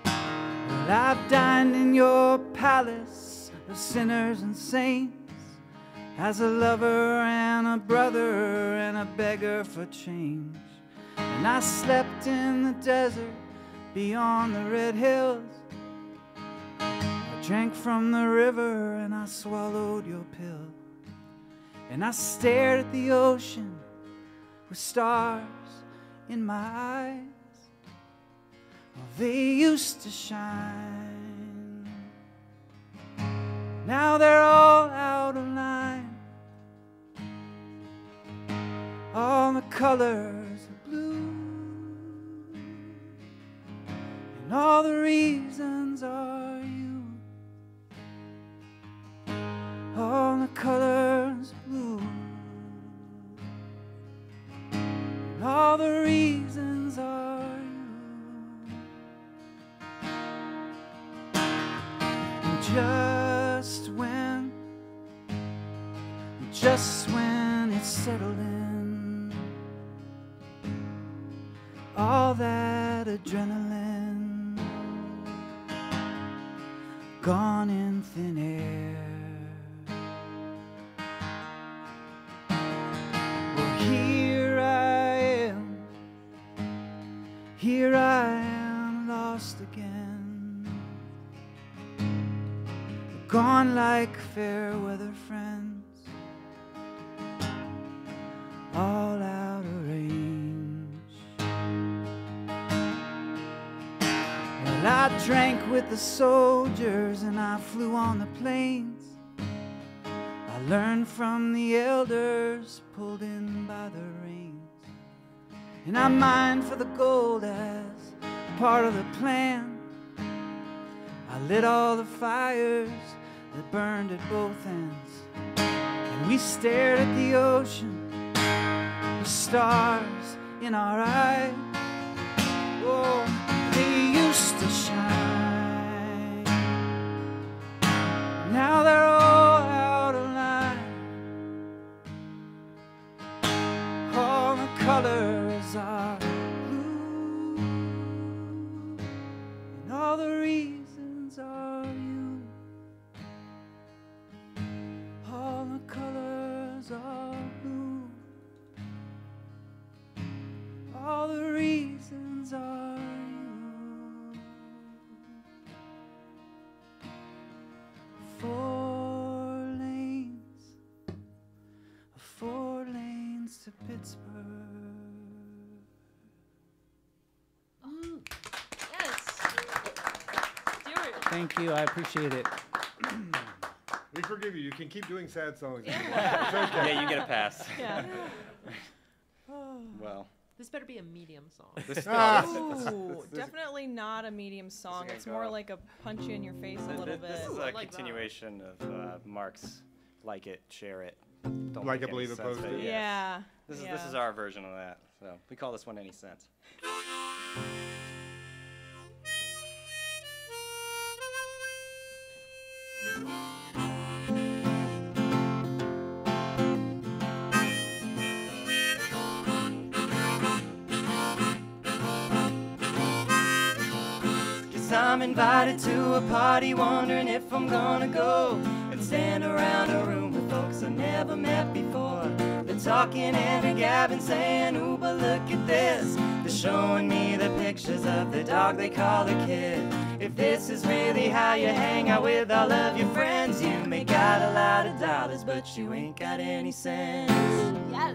Well, I've dined in your palace of sinners and saints, as a lover and a brother and a beggar for change. And I slept in the desert beyond the red hills. I drank from the river and I swallowed your pill. And I stared at the ocean with stars in my eyes. Well, they used to shine. Now they're all out of line. All the colors are blue, and all the reasons are you. All the colors are blue, and all the reasons are you. And just when it's settled in, all that adrenaline gone in thin air. Well, here I am lost again. gone like fair weather friends, all out of range. Well, I drank with the soldiers and I flew on the plains. I learned from the elders, pulled in by the reins. And I mined for the gold as part of the plan. I lit all the fires that burned at both ends. And we stared at the ocean, the stars in our eyes. Oh, they used to shine. Now they're all out of line. All the colors are blue, and all the reasons are you. All the colors are blue, all the reasons are you. Four lanes to Pittsburgh. Yes. Stuart. Thank you. I appreciate it. We forgive you. You can keep doing sad songs. Yeah, you get a pass. Yeah. Well, This better be a medium song. this, Ooh, definitely not a medium song. gonna It's go more up. like a punch you in your face a little bit. This is I a like that. continuation of Mark's "Like It, Share It, Don't Like Make It, Any Believe It, Sense," Post but It. yes. Yeah. This is yeah. our version of that. So we call this one "Any Sense." I'm invited to a party, wondering if I'm gonna go and stand around a room with folks I never met before. They're talking and they're gabbing, saying, ooh, but look at this. They're showing me the pictures of the dog they call a kid. If this is really how you hang out with all of your friends, you may got a lot of dollars, but you ain't got any sense. Yes.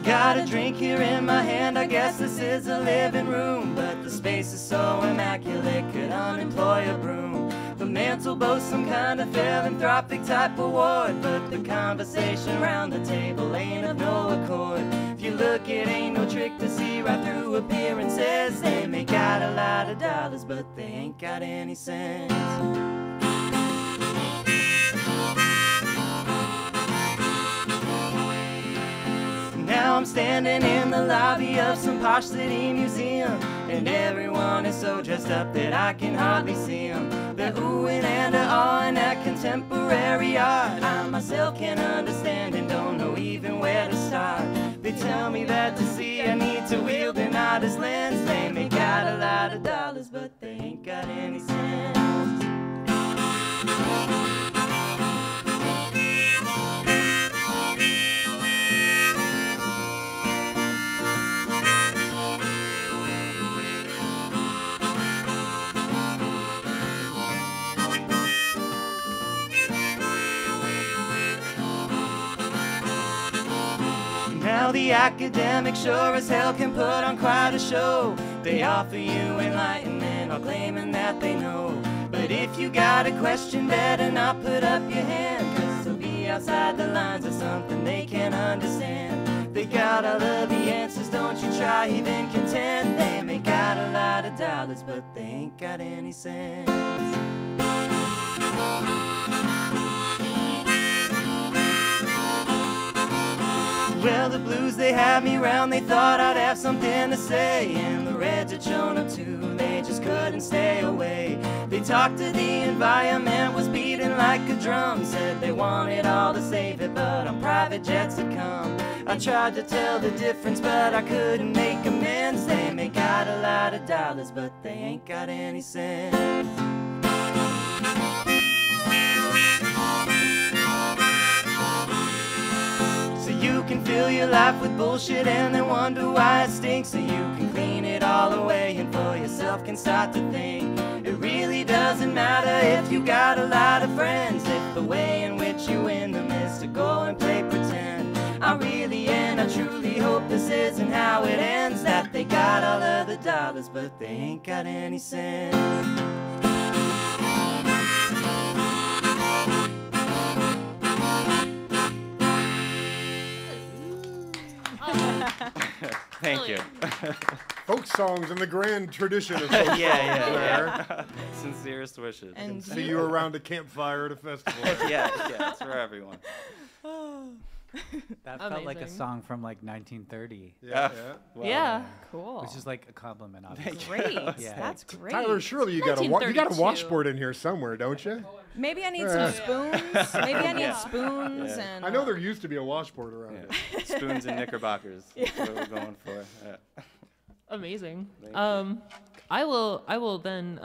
Got a drink here in my hand, I guess this is a living room, but the space is so immaculate, could unemploy a broom. The mantle boasts some kind of philanthropic type award, but the conversation around the table ain't of no accord. If you look, it ain't no trick to see right through appearances. They may got a lot of dollars, but they ain't got any sense. Now I'm standing in the lobby of some posh city museum, and everyone is so dressed up that I can hardly see them. They're oohing and awing at contemporary art. I myself can't understand and don't know even where to start. They tell me that to see I need to wield an artist's lens. They may got a lot of dollars, but they ain't got any sense. Now the academics sure as hell can put on quite a show. They offer you enlightenment, all claiming that they know. But if you got a question, better not put up your hand, 'cause they'll be outside the lines of something they can't understand. They got all of the answers, don't you try even contend. They may got a lot of dollars, but they ain't got any sense. Well, the blues, they had me round, they thought I'd have something to say. And the reds had shown up too, they just couldn't stay away. They talked to the environment, was beating like a drum. Said they wanted all to save it, but on private jets had come. I tried to tell the difference, but I couldn't make amends. They may got a lot of dollars, but they ain't got any sense. You can fill your your life with bullshit and then wonder why it stinks, so you can clean it all away and for yourself can start to think it really doesn't matter if you got a lot of friends, if the way in which you win them is to go and play pretend. I really and I truly hope this isn't how it ends, that they got all of the dollars but they ain't got any sense. Thank you. Folk songs in the grand tradition of folk songs there. Sincerest wishes. And See you around a campfire at a festival. yeah, it's for everyone. That felt like a Amazing. song from like 1930, Yeah, Well, Yeah, cool. which is like a compliment, obviously. great. Yeah. That's great. Tyler, surely you got a you got a 1932. washboard in here somewhere, don't you? Maybe I need some spoons. Maybe I need spoons Yeah. and. I know there used to be a washboard around Yeah. here. Spoons and knickerbockers. That's what we're going for. Yeah. Amazing. Thank you. I will then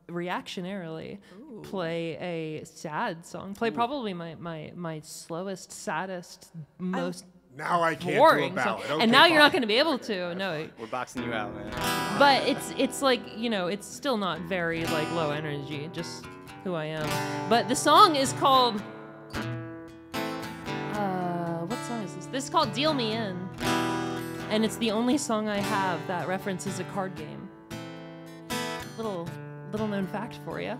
reactionarily play a sad song. Play probably my slowest, saddest, most Now I can't boring do a song. ballad. Okay, And now you're not fine. going to be able to. No. We're boxing you out, man. But it's like, you know, it's still not very like low energy, just who I am. But the song is called what song is this? This is called Deal Me In. And it's the only song I have that references a card game. Little known fact for you.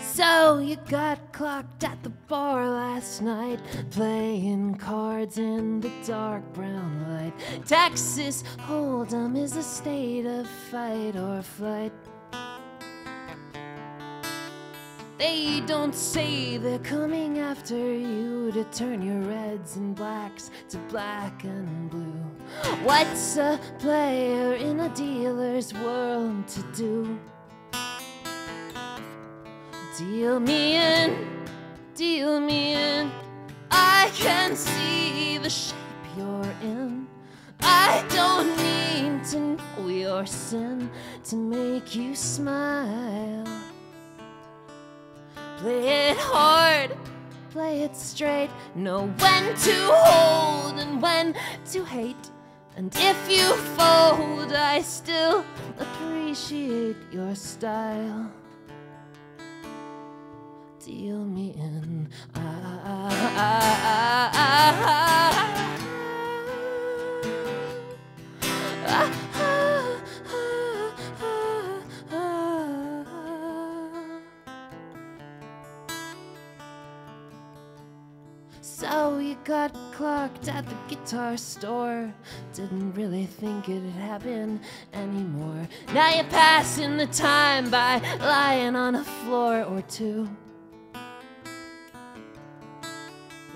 So you got clocked at the bar last night, playing cards in the dark brown light. Texas Hold'em is a state of fight or flight. They don't say they're coming after you to turn your reds and blacks to black and blue. What's a player in a dealer's world to do? Deal me in, deal me in. I can see the shape you're in. I don't need to know your sin to make you smile. Play it hard, play it straight. Know when to hold and when to hate. And if you fold, I still appreciate your style. Deal me in. So you got clocked at the guitar store. Didn't really think it'd happen anymore. Now you're passing the time by lying on a floor or two.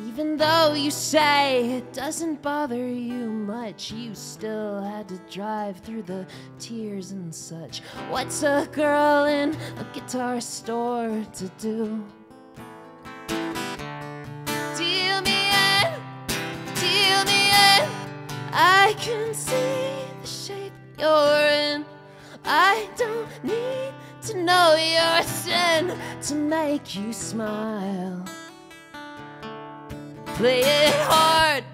Even though you say it doesn't bother you much, you still had to drive through the tears and such. What's a girl in a guitar store to do? Deal me in, deal me in. I can see the shape you're in. I don't need to know your sin to make you smile. Play it hard,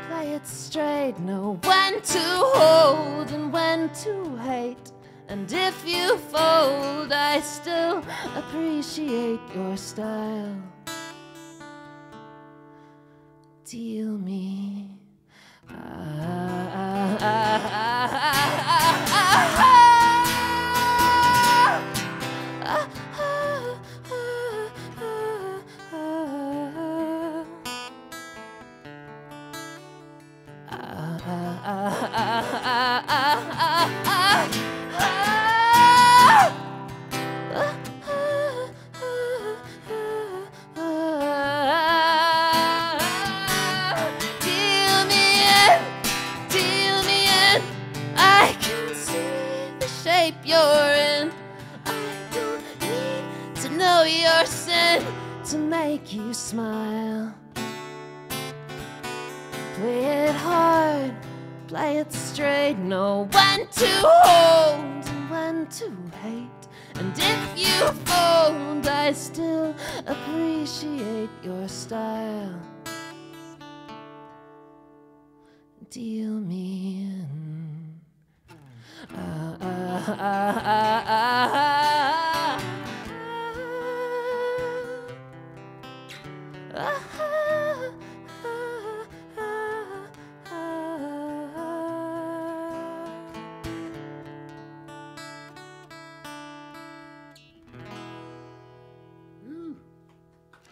play it straight. Know when to hold and when to hate. And if you fold, I still appreciate your style. Deal me. shape you're in. I don't need to know your sin to make you smile. Play it hard, play it straight, know when to hold and when to hate. And if you fold, I still appreciate your style. Deal me in.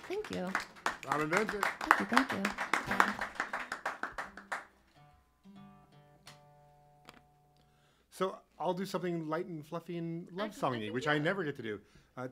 Thank you. Robin Vincent. Thank you. So I'll do something light and fluffy and love songy, which I never get to do.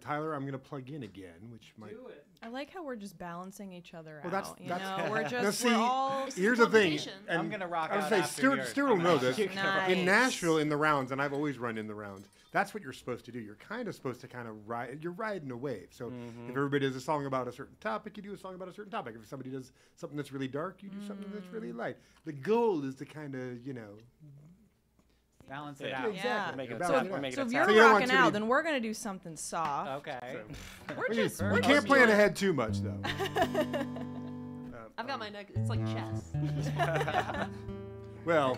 Tyler, I'm going to plug in again, which might. Do it. I like how we're just balancing each other Well, out. that's- You know, we're Now, just see, we're all. here's the thing. competition. And I'm gonna rock I was out saying, after Stuart, yours. Stuart will know this. Nice. In Nashville, in the rounds, and I've always run in the rounds, that's what you're supposed to do. You're kind of supposed to kind of ride. You're riding a wave. So if everybody does a song about a certain topic, you do a song about a certain topic. If somebody does something that's really dark, you do something that's really light. The goal is to kind of, Balance it Yeah. out. exactly. Yeah. Make it Balance sound- it out. make it So if a you're sound. So you don't want rocking too many- out, then we're gonna do something soft. Okay. We're We, just we we're can't just plan doing- ahead too much, though. I've got my neck. It's like chess. Well,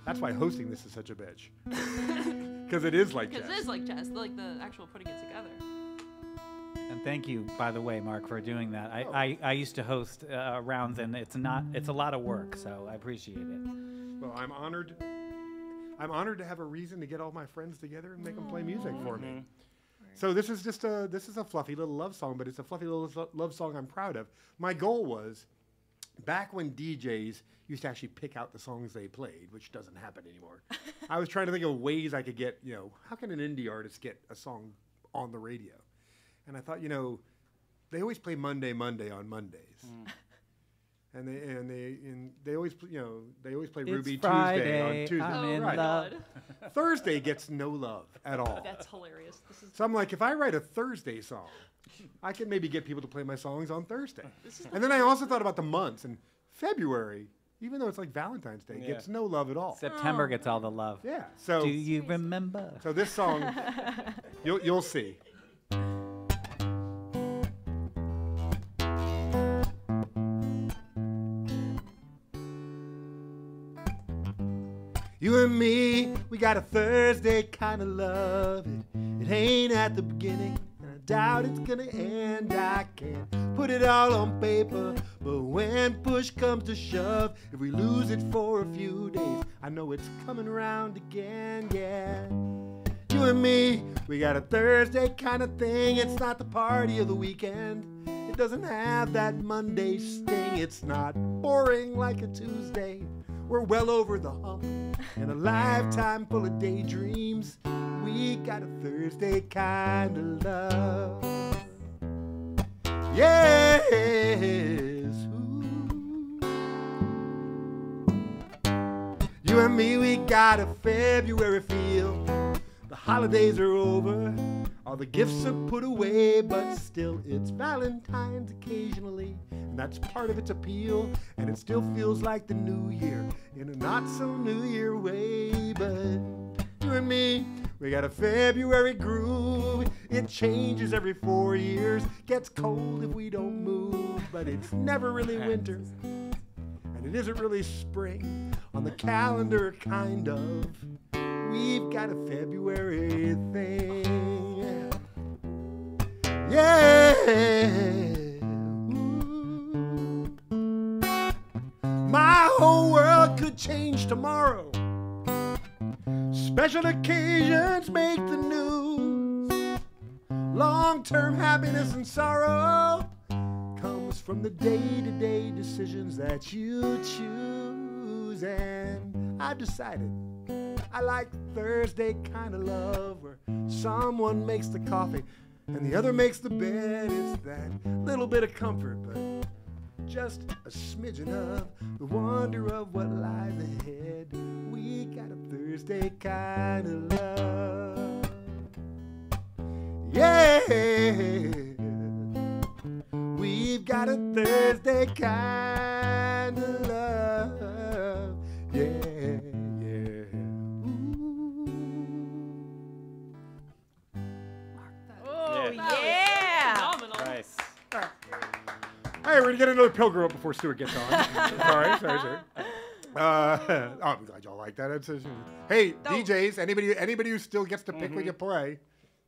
that's why hosting this is such a bitch. Because it is like Because chess. it is like chess, like the actual putting it together. And thank you, by the way, Mark, for doing that. Oh. I used to host rounds, and it's a lot of work, so I appreciate it. Well, I'm honored. I'm honored to have a reason to get all my friends together and make them play music for me. So this is just a fluffy little love song, but it's a fluffy little love song I'm proud of. My goal was, back when DJs used to actually pick out the songs they played, which doesn't happen anymore. I was trying to think of ways I could get, how can an indie artist get a song on the radio? And I thought, they always play Monday on Mondays. And they always play Ruby Tuesday on Friday, Tuesday. I'm in Right. love. Thursday gets no love at all. That's hilarious. This is So I'm like, if I write a Thursday song, I can maybe get people to play my songs on Thursday. And then I also thought about the months, and February, even though it's like Valentine's Day, gets no love at all. September gets all the love. Yeah. So Do you remember? so this song, you'll see. You and me, we got a Thursday kind of love. It ain't at the beginning, and I doubt it's gonna end. I can't put it all on paper, but when push comes to shove, if we lose it for a few days, I know it's coming around again, yeah. You and me, we got a Thursday kind of thing. It's not the party of the weekend. It doesn't have that Monday sting. It's not boring like a Tuesday. We're well over the hump in a lifetime full of daydreams. We got a Thursday kind of love. Yes. Ooh. You and me, we got a February feel. The holidays are over, all the gifts are put away, but still it's Valentine's occasionally, and that's part of its appeal, and it still feels like the new year in a not so new year way. But you and me, we got a February groove. It changes every 4 years, gets cold if we don't move, but it's never really winter, and it isn't really spring on the calendar, kind of. We've got a February thing. Yeah. Ooh. My whole world could change tomorrow. Special occasions make the news. Long-term happiness and sorrow comes from the day-to-day decisions that you choose. And I decided I like Thursday kind of love, where someone makes the coffee and the other makes the bed. It's that little bit of comfort, but just a smidgen of the wonder of what lies ahead. We got a Thursday kind of love. We've got a Thursday kind of love. Yeah, yeah. Oh, Yeah. yeah. Phenomenal. Nice. Hey, we're gonna get another Pilgrim up before Stuart gets on. sorry. Oh, I'm glad y'all like that. Hey, DJs, anybody who still gets to pick when you play,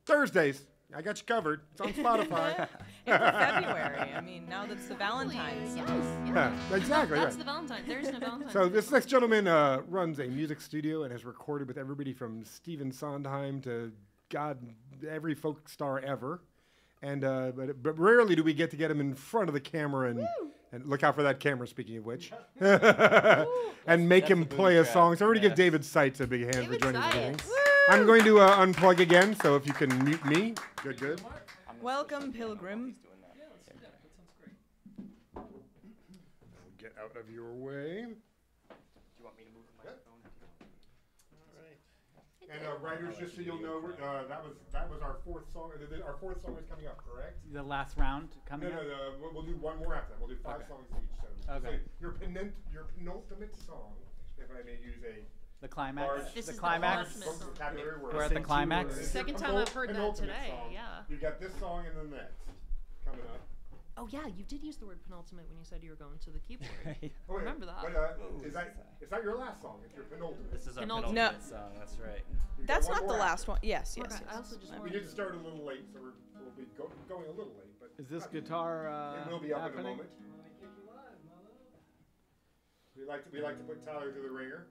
Thursdays, I got you covered. It's on Spotify. Into February. I mean, now that's the Valentine's. Yes, song. yeah. Exactly. That's Right. the Valentine. There's no Valentine. So this next gentleman runs a music studio and has recorded with everybody from Stephen Sondheim to God, every folk star ever. And but rarely do we get to get him in front of the camera and look out for that camera. Speaking of which, and make him play a song. So already give David Seitz a big hand for David joining us. Seitz. I'm going to unplug again. So if you can mute me, good. Welcome, Pilgrim. Yeah, let's do that. That sounds great. I'll get out of your way. Do you want me to move the microphone? And writers, just so you'll know, that was our fourth song. Our fourth song is coming up, correct? The last round coming No, up? we'll do one more after that. We'll do 5 Okay. songs each. So Okay. your penultimate song, if I may use a The climax? large This the is the climax? penultimate song. vocabulary word. We're at the Since climax? you were- Second your time I've heard that penultimate today, song. yeah. You got this song and the next coming up. Oh yeah, you did use the word penultimate when you said you were going to the keyboard. Oh, wait, Remember that. But it's not your last song. It's your penultimate. This is our Penultimate. penultimate song. That's right. You got That's one not the more last after. one. Yes. Okay, I also just We wanted did start a little late, so we'll be going a little late. But Is this guitar it will be up in a happening? moment. We like to put Tyler through the ringer.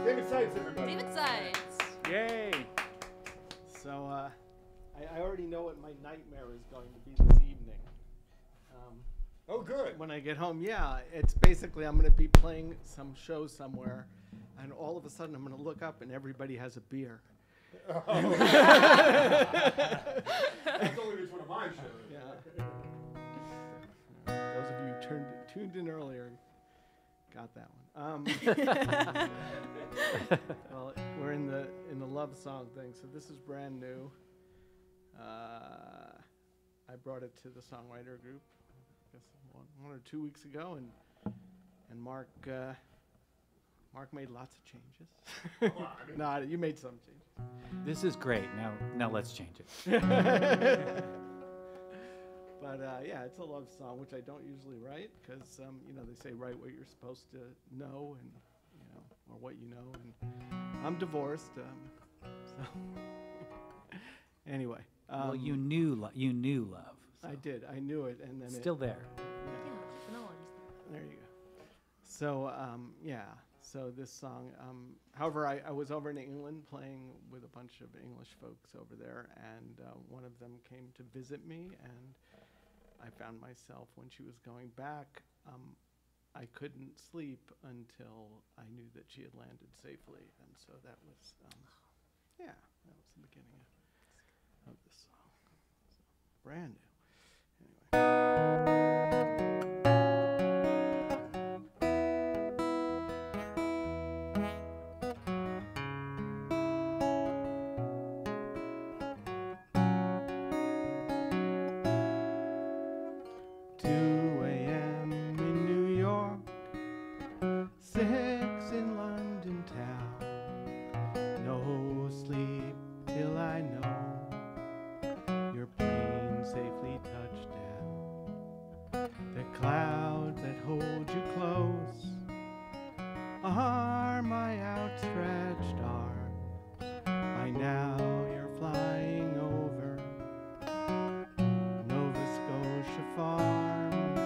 David Seitz, everybody. David Seitz. Yay! So I already know what my nightmare is going to be this evening. Oh, good. When I get home, yeah, it's basically I'm going to be playing some show somewhere, and all of a sudden I'm going to look up and everybody has a beer. That's only been one of my shows. Yeah. Those of you who tuned in earlier got that one. Well, we're in the love song thing, so this is brand new. I brought it to the songwriter group, I guess one or 2 weeks ago, and Mark made lots of changes. No, you made some changes. This is great. Now let's change it. But yeah, it's a love song, which I don't usually write because they say write what you're supposed to know and or what you know. And I'm divorced, so anyway. Well, you knew love. I did. I knew it, and then Still there. Yeah, the melodies. There you go. So yeah. So this song. However, I was over in England playing with a bunch of English folks over there, and one of them came to visit me, and I found myself when she was going back. I couldn't sleep until I knew that she had landed safely, and so that was that was the beginning of this song. So, brand new. Anyway. Are my outstretched arms. By now you're flying over Nova Scotia farms.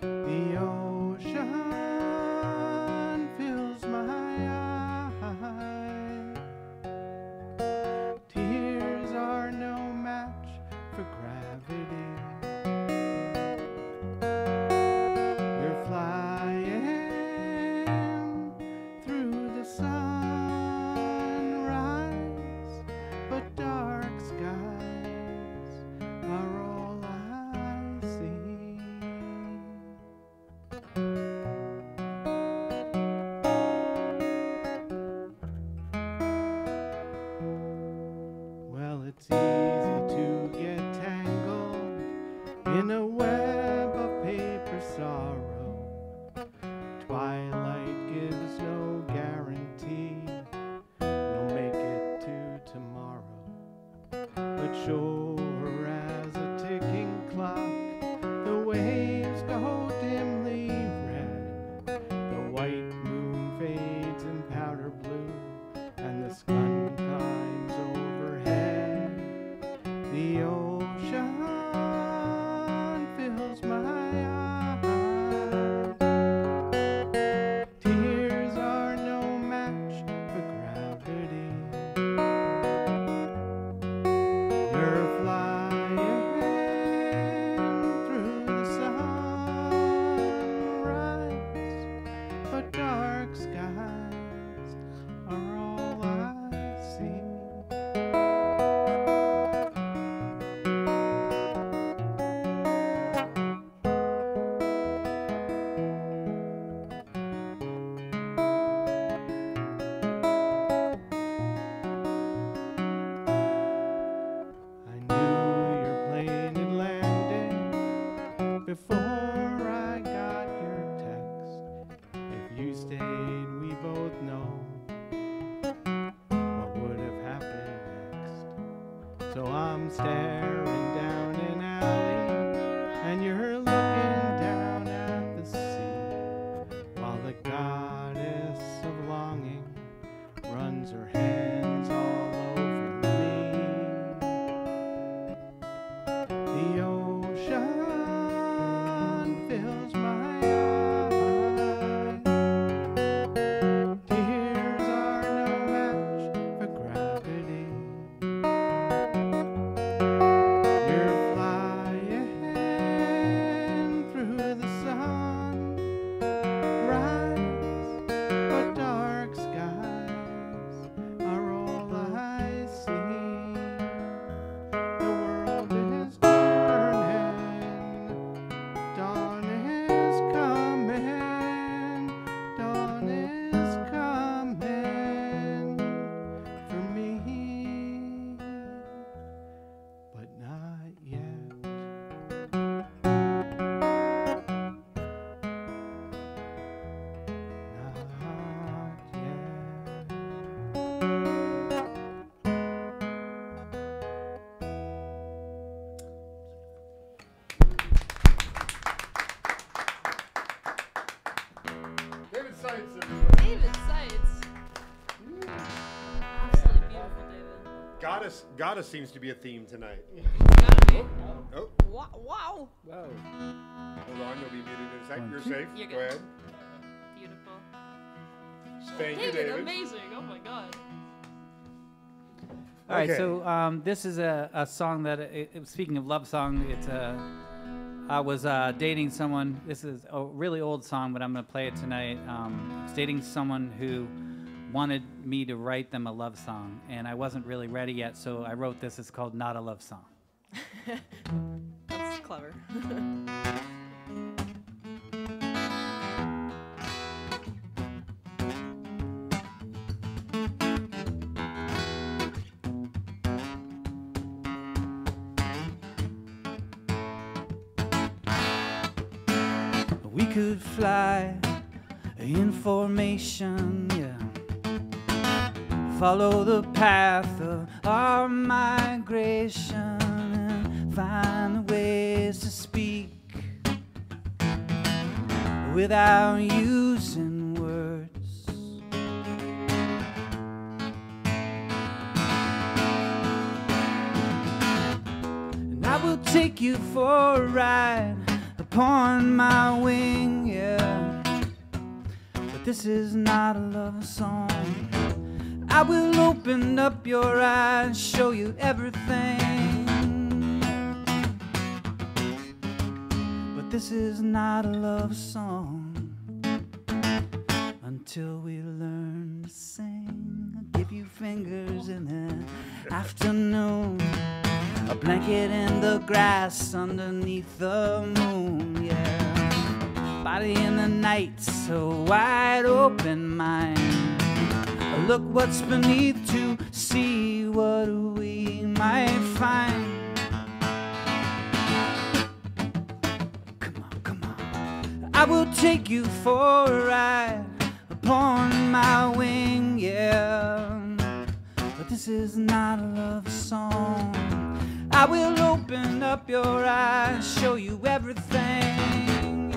The ocean fills my eye. Tears are no match for gravity. You're flying through the sunrise. but sure as a ticking clock. The waves go dimly red, the white moon fades in powder blue, and the sun climbs overhead. The ocean fills my eyes. Tears are no match for gravity. You're flying through the sunrise, but dark skies are all I see. I knew your plane had landed before I got your text. If you stayed, we both know what would have happened next. So I'm staring down an alley, and you're looking down at the sea, while the goddess of longing runs her hands all over me. The ocean fills my eyes. Tears are no match for gravity. You're flying through the sunrise, but dark skies are all I see. The world is turning, dawn is coming, dawn is coming for me, but not yet. Not yet. David Seitz, everybody. David Seitz. Absolutely beautiful, David. Goddess seems to be a theme tonight. Gotta be. Oh, Wow. Whoa. hold on, you'll be muted in a sec. You're safe. You're Go good. ahead. Beautiful. Thank you, David, David. amazing. Oh my god. All right, Okay. so this is a song that, speaking of love song, I was dating someone. This is a really old song, but I'm going to play it tonight. I was dating someone who wanted me to write them a love song, and I wasn't really ready yet, so I wrote this. It's called Not a Love Song. That's clever. We could fly in formation, yeah. Follow the path of our migration and find ways to speak without using words. And I will take you for a ride upon my wing, yeah. But this is not a love song. I will open up your eyes, show you everything. But this is not a love song until we learn to sing. I'll give you fingers in the afternoon, a blanket in the grass underneath the moon, yeah. Body in the night, so wide open mind. Look what's beneath to see what we might find. Come on, come on. I will take you for a ride upon my wing, yeah. But this is not a love song. I will open up your eyes, show you everything.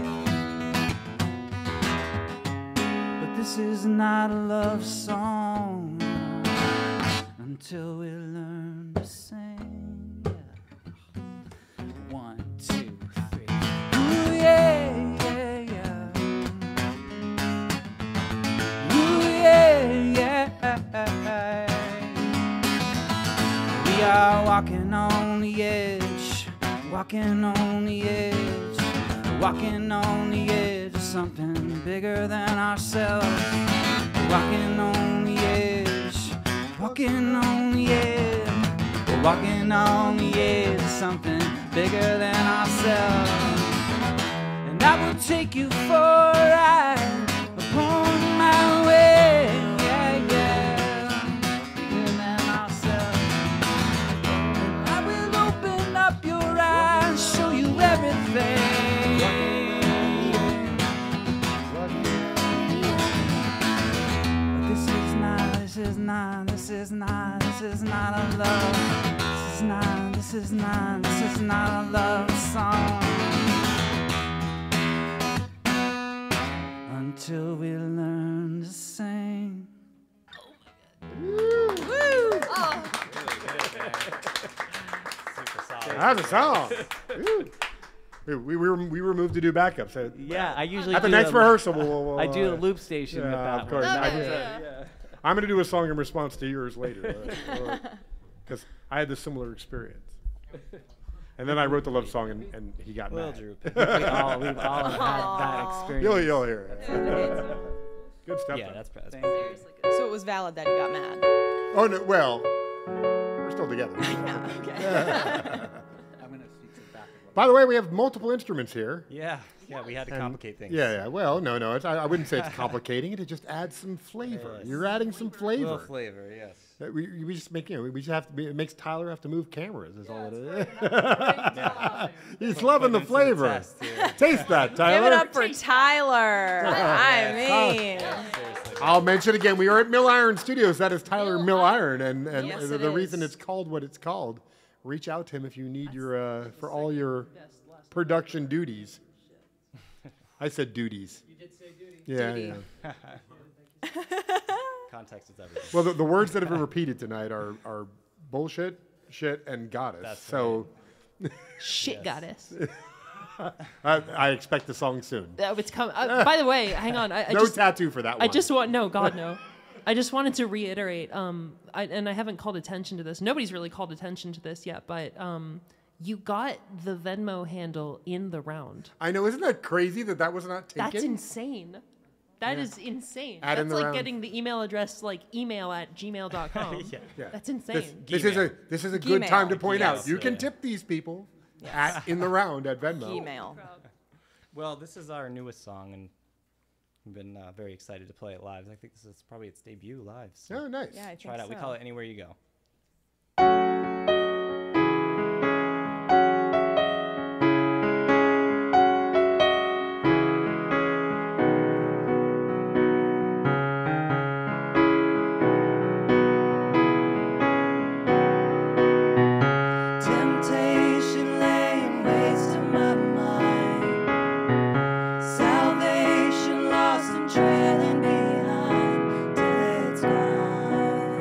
But this is not a love song until we learn to sing. 1, 2, 3. Ooh, yeah, yeah, yeah. Ooh, yeah, yeah. We are walking on the edge, walking on the edge, walking on the edge of something bigger than ourselves. Walking on the edge, walking on the edge, we're walking on the edge of something bigger than ourselves. And I will take you for a ride upon my way, yeah, yeah, bigger than ourselves. And I will open up your eyes, show you everything. This is not a love. This is not a love song. Until we learn to sing. That's a song. we were moved to do backup. So Yeah, I usually at the do next a- rehearsal, we'll I do a loop station with that of course. one. I'm going to do a song in response to yours later, because I had the similar experience. And then I wrote the love song, and he got Well, mad. Drew. We've all had that experience. You'll hear it. Good stuff. Yeah, though. that's Thank you. So it was valid that he got mad. Oh no, well, we're still together. Yeah, okay. I'm gonna speak to the back of By the way, we have multiple instruments here. Yeah, we had to And- complicate things. Yeah. Well, no. I wouldn't say it's complicating it. It just adds some flavor. Yes. You're adding some A little flavor. flavor, yes. We just make we just have to be. It makes Tyler have to move cameras. Is all it is. He's loving the Put into the flavor. test here. Taste that, Tyler. Give it up for Tyler. I mean, I'll mention again. We are at Milliron Studios. That is Tyler Milliron, and Yes, the it reason is. it's called what it's called. Reach out to him if you need your for all your production duties. I said duties. You did say duty. Yeah, Duty. yeah. Context is everything. Well, the words that have been repeated tonight are bullshit, shit, and goddess. That's so Shit Yes. goddess. I expect the song soon. It's coming. By the way, hang on. I No just, tattoo for that one. I just want no, God no. I just wanted to reiterate. And I haven't called attention to this. Nobody's really called attention to this yet, but you got the Venmo handle in the round. I know. Isn't that crazy that was not taken? That's insane. That is insane. Add in That's the like round. getting the email address like email@gmail.com. Yeah. That's insane. This is a good Gmail. time to point out. Yes, You can yeah. tip these people in the round at Venmo. email. Well, this is our newest song, and we've been very excited to play it live. I think this is probably its debut live. So Oh, nice. Yeah, I think try it out. so. We call it Anywhere You Go. Temptation laying waste to my mind. Salvation lost and trailing behind till it's gone.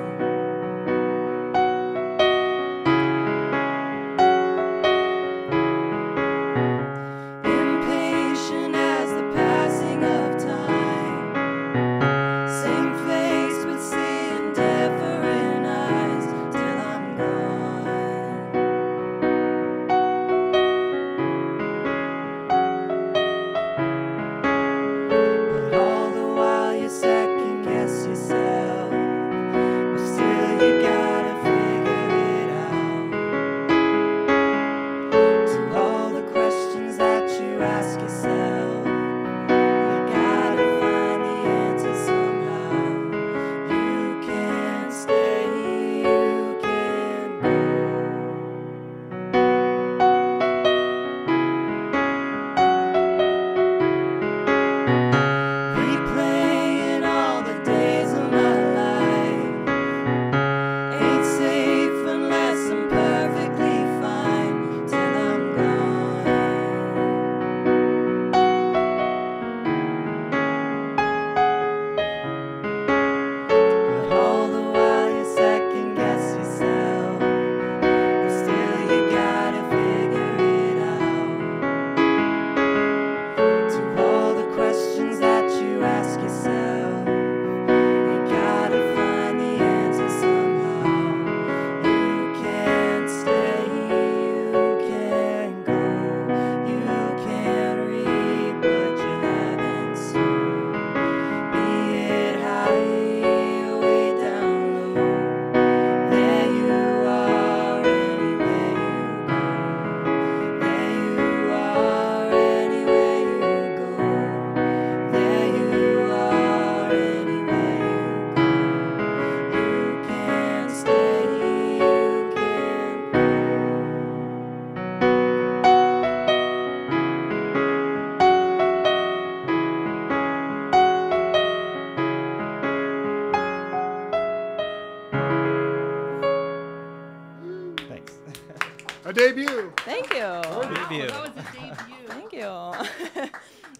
A debut. Thank you. Debut. That was a debut. Thank you.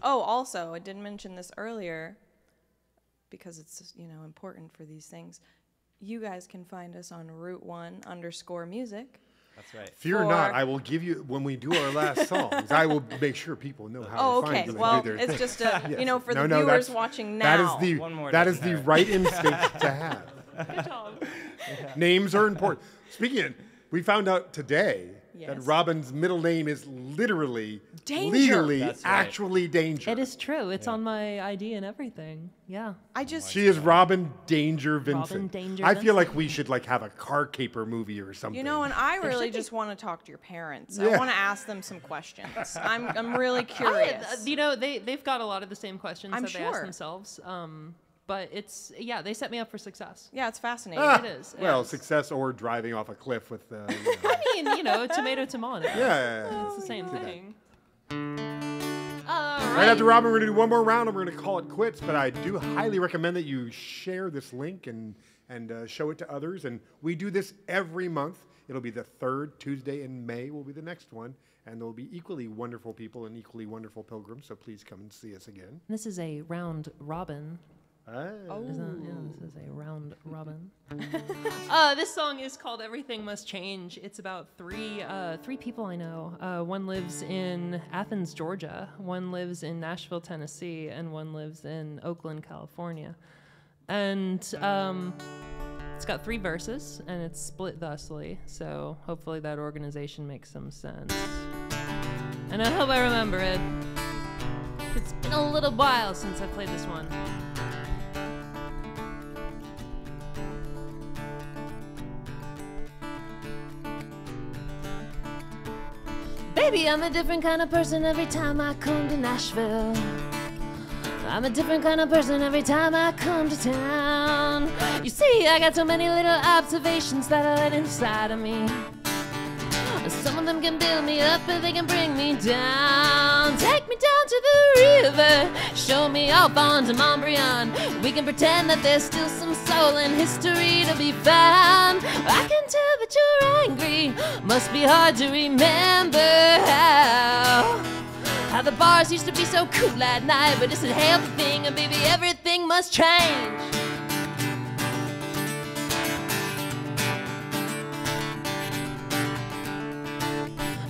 Oh, also, I didn't mention this earlier because it's, important for these things. You guys can find us on Route1_music. That's right. Fear not, I will give you, when we do our last songs, I will make sure people know how to find you. Well, and do their it's thing. just, Yes. for the No, viewers that's- watching That now. is the, One more that is doesn't the hurt. right instinct to have. Good job. Names are important. Speaking of, we found out today that Yes. Robin's middle name is literally, Danger. legally, That's right. actually Danger. It is true. It's on my ID and everything. Yeah. She is Robin Danger Vincent. Danger I feel Vincent. like we should have a car caper movie or something. And I There really should be. just want to talk to your parents. Yeah. I want to ask them some questions. I'm really curious. They've got a lot of the same questions I'm that they ask sure. themselves. But they set me up for success. Yeah, it's fascinating. Ah, It is. Well, yes. success or driving off a cliff with. I mean, tomato, tomato. Yeah. It's the same thing. Right after Robin, we're going to do one more round and we're going to call it quits. But I do highly recommend that you share this link and show it to others. And we do this every month. It'll be the third Tuesday in May will be the next one. And there will be equally wonderful people and equally wonderful pilgrims. So please come and see us again. This is a round robin. Oh. This is a round robin. This song is called "Everything Must Change." It's about three people I know. One lives in Athens, Georgia. One lives in Nashville, Tennessee, and one lives in Oakland, California. And it's got 3 verses, and it's split thusly. So hopefully that organization makes some sense. And I hope I remember it. It's been a little while since I played this one. Baby, I'm a different kind of person every time I come to Nashville. I'm a different kind of person every time I come to town. You see, I got so many little observations that I let inside of me. Some of them can build me up, but they can bring me down. Take me down to the river, show me off onto Montbreon. We can pretend that there's still some soul in history to be found. I can tell that you're angry, must be hard to remember how the bars used to be so cool at night. But it's a healthy thing, and baby, everything must change.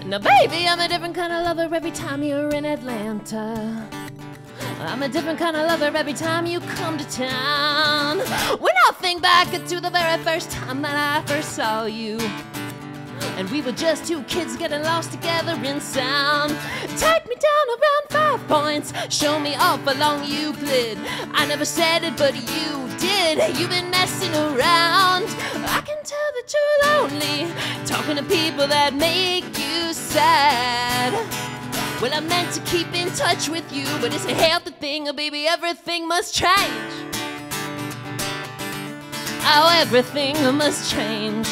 Now, baby, I'm a different kind of lover every time you're in Atlanta. I'm a different kind of lover every time you come to town. When I think back to the very first time that I first saw you, and we were just 2 kids getting lost together in sound. Take me down around 5 points, show me off along Euclid. I never said it, but you did. You've been messing around. I can tell that you're lonely, talking to people that make you sad. Well, I meant to keep in touch with you, but it's a healthy thing, oh baby, everything must change. Oh, everything must change.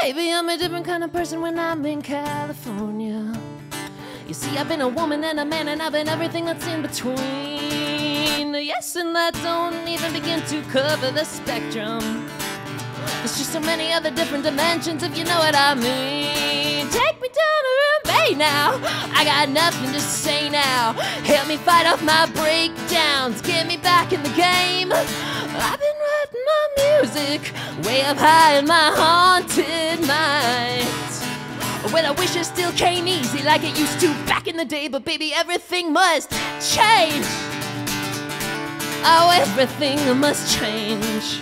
Baby, I'm a different kind of person when I'm in California. You see, I've been a woman and a man, and I've been everything that's in between. Yes, and that don't even begin to cover the spectrum. There's just so many other different dimensions, if you know what I mean. Take me down to Bay now. I got nothing to say now. Help me fight off my breakdowns. Get me back in the game. I've been writing my music way up high in my haunted mind. Well, I wish it still came easy like it used to back in the day, but baby, everything must change. Oh, everything must change.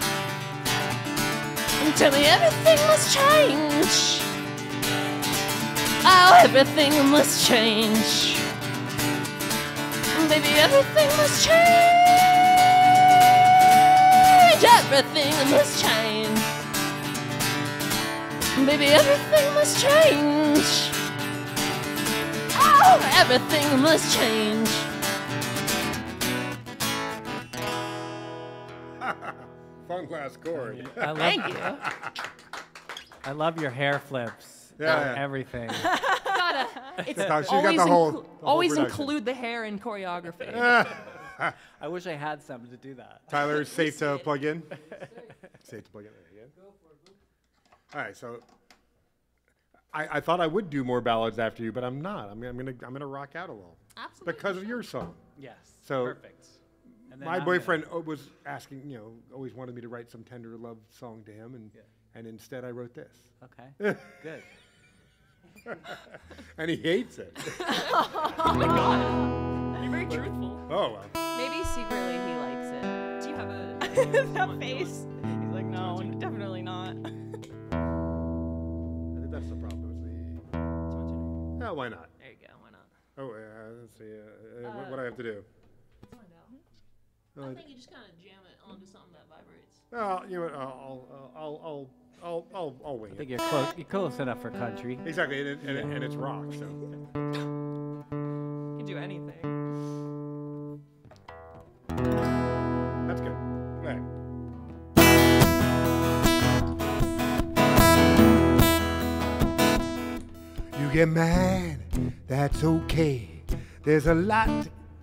Tell me everything must change. Oh, everything must change. Baby, everything must change. Everything must change. Baby, everything must change. Oh, everything must change. one last chord. Thank you. I love your hair flips. Yeah. Everything. Gotta. It's She's got always the whole always production. include the hair in choreography. I wish I had some to do that. Tyler, safe to plug in? Safe to plug in. There you go. All right, so I thought I would do more ballads after you, but I'm not. I'm gonna rock out a little. Absolutely. Because of your song. Yes. So perfect. And then my I'm boyfriend was asking, always wanted me to write some tender love song to him, and instead I wrote this. Okay. Good. And he hates it. Oh my god. You're very truthful. Oh, well. Maybe secretly he likes it. Do you have a That face. He's like, no, definitely not. I think that's the problem. Oh, why not? There you go. Why not? Oh, let's see. What do I have to do? Let's find out. I think you just kind of jam it onto something that vibrates. Well, you know what? I'll wing I think it. you're close enough for country. Exactly, and it's rock, so. You can do anything. That's good. All right. You get mad, that's okay. There's a lot.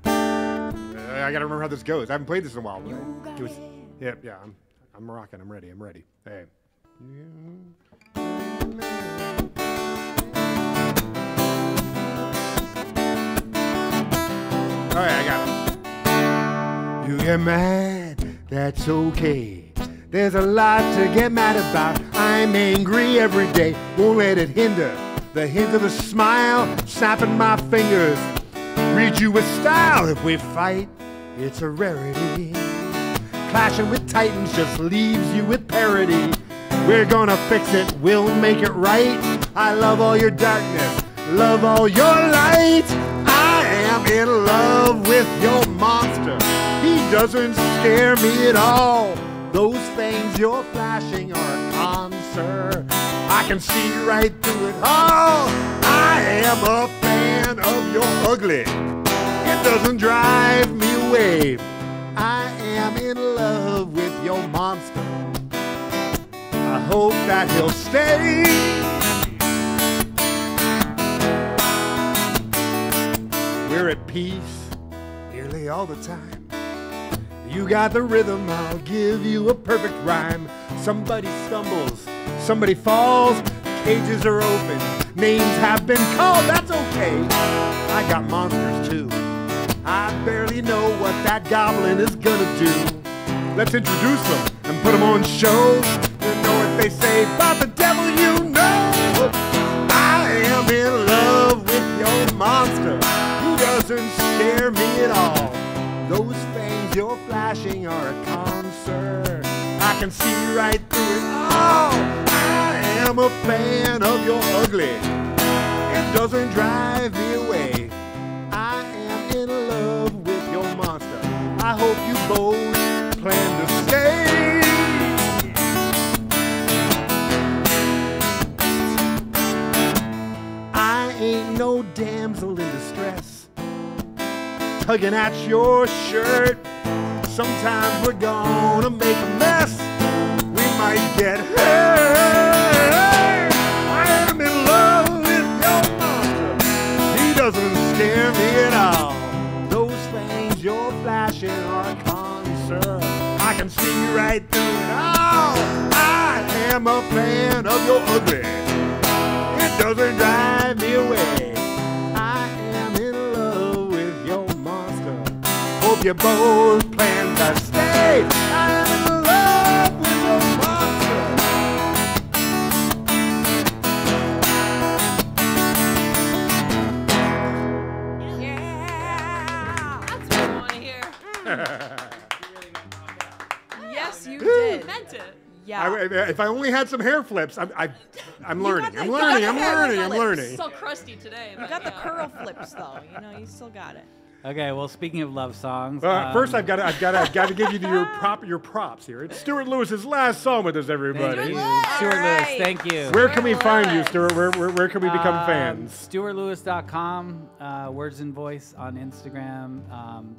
I gotta remember how this goes. I haven't played this in a while. Yeah. I'm rocking. I'm ready. Hey. All right, I got it. You get mad, that's okay. There's a lot to get mad about. I'm angry every day. Won't let it hinder the hint of a smile, snapping my fingers. Read you with style if we fight. It's a rarity. Clashing with titans just leaves you with parody. We're gonna fix it, we'll make it right. I love all your darkness, love all your light. I am in love with your monster. He doesn't scare me at all. Those things you're flashing are a concert. I can see right through it all. I am a fan of your ugly. It doesn't drive me away. I am in love with your monster. I hope that he'll stay. We're at peace nearly all the time. You got the rhythm, I'll give you a perfect rhyme. Somebody stumbles, somebody falls, cages are open, names have been called, that's okay. I got monsters too. I barely know what that goblin is gonna do. Let's introduce them and put them on show. You know what they say about the devil, you know. I am in love with your monster. He doesn't scare me at all. Those things you're flashing are a concert. I can see right through it all. I am a fan of your ugly. It doesn't drive me away. I am in love with your monster. I hope you both plan to stay. I ain't no damsel in distress, tugging at your shirt. Sometimes we're gonna make a mess. We might get hurt. I am in love with your monster. He doesn't scare me at all. Those things you're flashing are a concert. I can see right through it all. I am a fan of your ugly. It doesn't drive me away. I am in love with your monster. Hope you both plan to stay. I am in love with your monster. Yeah. That's what I want to hear. Yes, you did. Meant it. Yeah. If I only had some hair flips, I'm learning. the- I'm you learning. got I'm the hair learning. I'm flips. learning. So crusty today. You but got the yeah. curl flips though. You know, you still got it. Okay, well, speaking of love songs, First, I've got to give you your props here. It's Stuart Lewis's last song with us, everybody. thank you, Lewis. Stuart All Lewis. right. Thank you. Where can we Stuart find you, Lewis. Stuart? Where can we become fans? StuartLewis.com, Words and Voice on Instagram.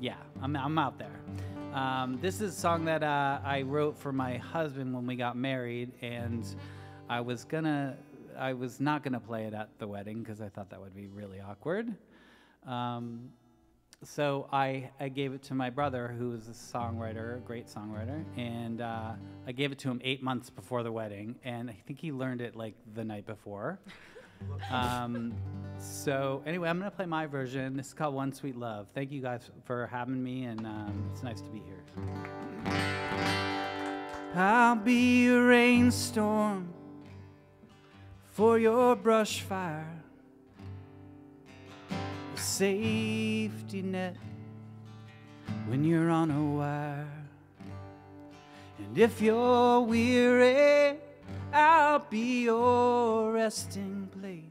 Yeah, I'm out there. This is a song that I wrote for my husband when we got married, and I was not gonna play it at the wedding because I thought that would be really awkward. So I gave it to my brother, who is a songwriter, a great songwriter, and I gave it to him 8 months before the wedding, and I think he learned it like the night before. So anyway, I'm gonna play my version. This is called One Sweet Love. Thank you guys for having me, and it's nice to be here. I'll be a rainstorm for your brush fire, a safety net when you're on a wire. And if you're weary, I'll be your resting place.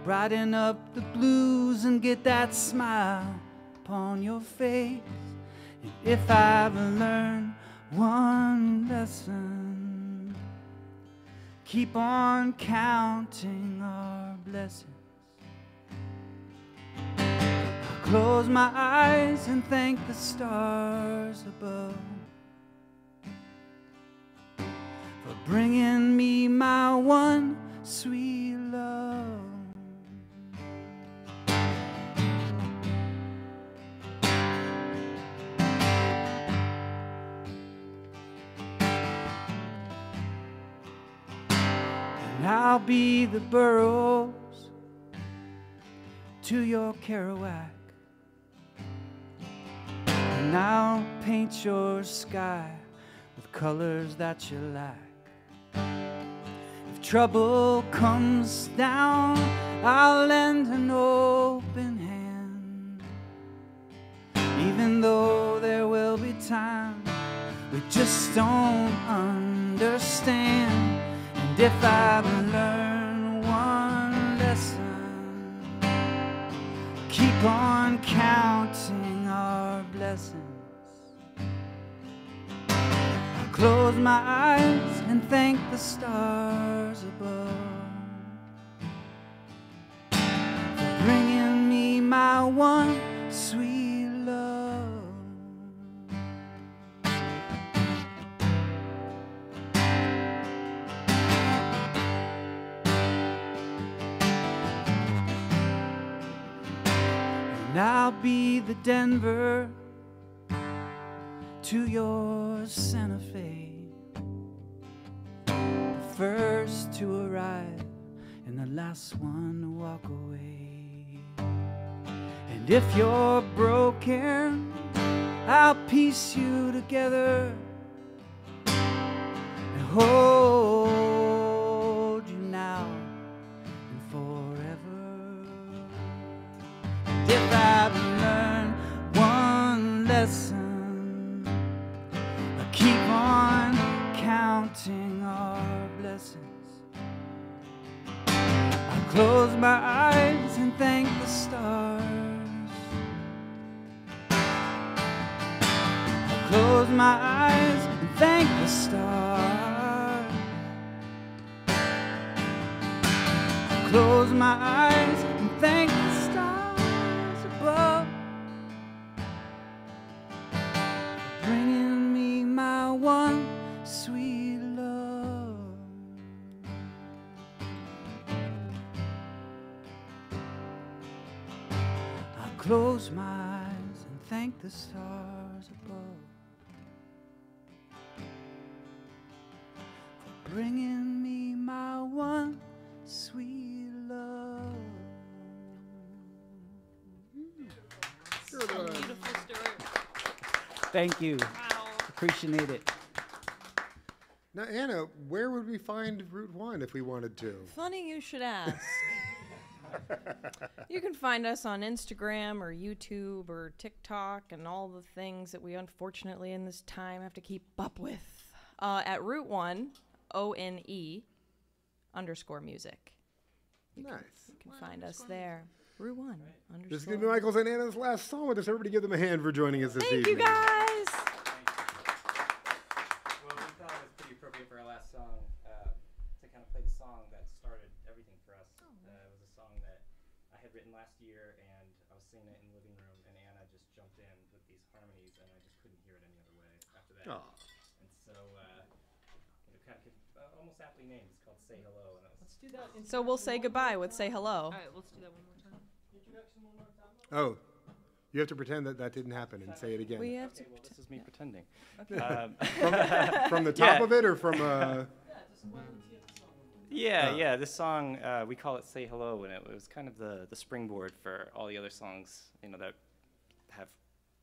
Brighten up the blues and get that smile upon your face. And if I've learned one lesson, keep on counting our blessings. I'll close my eyes and thank the stars above for bringing me my one sweet love. And I'll be the burrows to your Kerouac, and I'll paint your sky with colors that you like. If trouble comes down, I'll lend an open hand, even though there will be times we just don't understand. And if I've learned one lesson, keep on counting our blessings. I'll close my eyes and thank the stars above for bringing me my one sweet love. And I'll be the Denver to your Santa Fe, the first to arrive and the last one to walk away. And if you're broken, I'll piece you together and hold you now and forever. And if I've learned one lesson, I'll keep on counting our blessings. I'll close my eyes and thank the stars. I'll close my eyes and thank the stars. I'll close my eyes and thank the stars above, bringing me my one sweet love. I'll close my eyes and thank the stars above for bringing me my one sweet love. Beautiful, Stuart. Thank you. Wow. Appreciate it. Now, Anna, where would we find Route 1 if we wanted to? Funny you should ask. You can find us on Instagram or YouTube or TikTok and all the things that we unfortunately in this time have to keep up with. At Route 1, ONE _music. Nice. You can find us there. Route 1 This is _ going to be Michael's and Anna's last song with us. Everybody give them a hand for joining us this Thank evening. you guys. Well, we thought it was pretty appropriate for our last song to kind of play the song that started everything for us. It was a song that I had had written last year, and I was singing it in the living room, and Anna just jumped in with these harmonies, and I just couldn't hear it any other way after that. Aw. And so, almost aptly named. It's called "Say Hello," and that was. Let's do that. So we'll say goodbye with Say Hello. All right, let's do that one more time. Introduction one more time. Oh, you have to pretend that that didn't happen and say it again. We have to. Okay, well, this is me pretending. From the top Yeah. of it or from Yeah, just why don't you get the song? Yeah, this song, we call it "Say Hello," and it was kind of the springboard for all the other songs, that have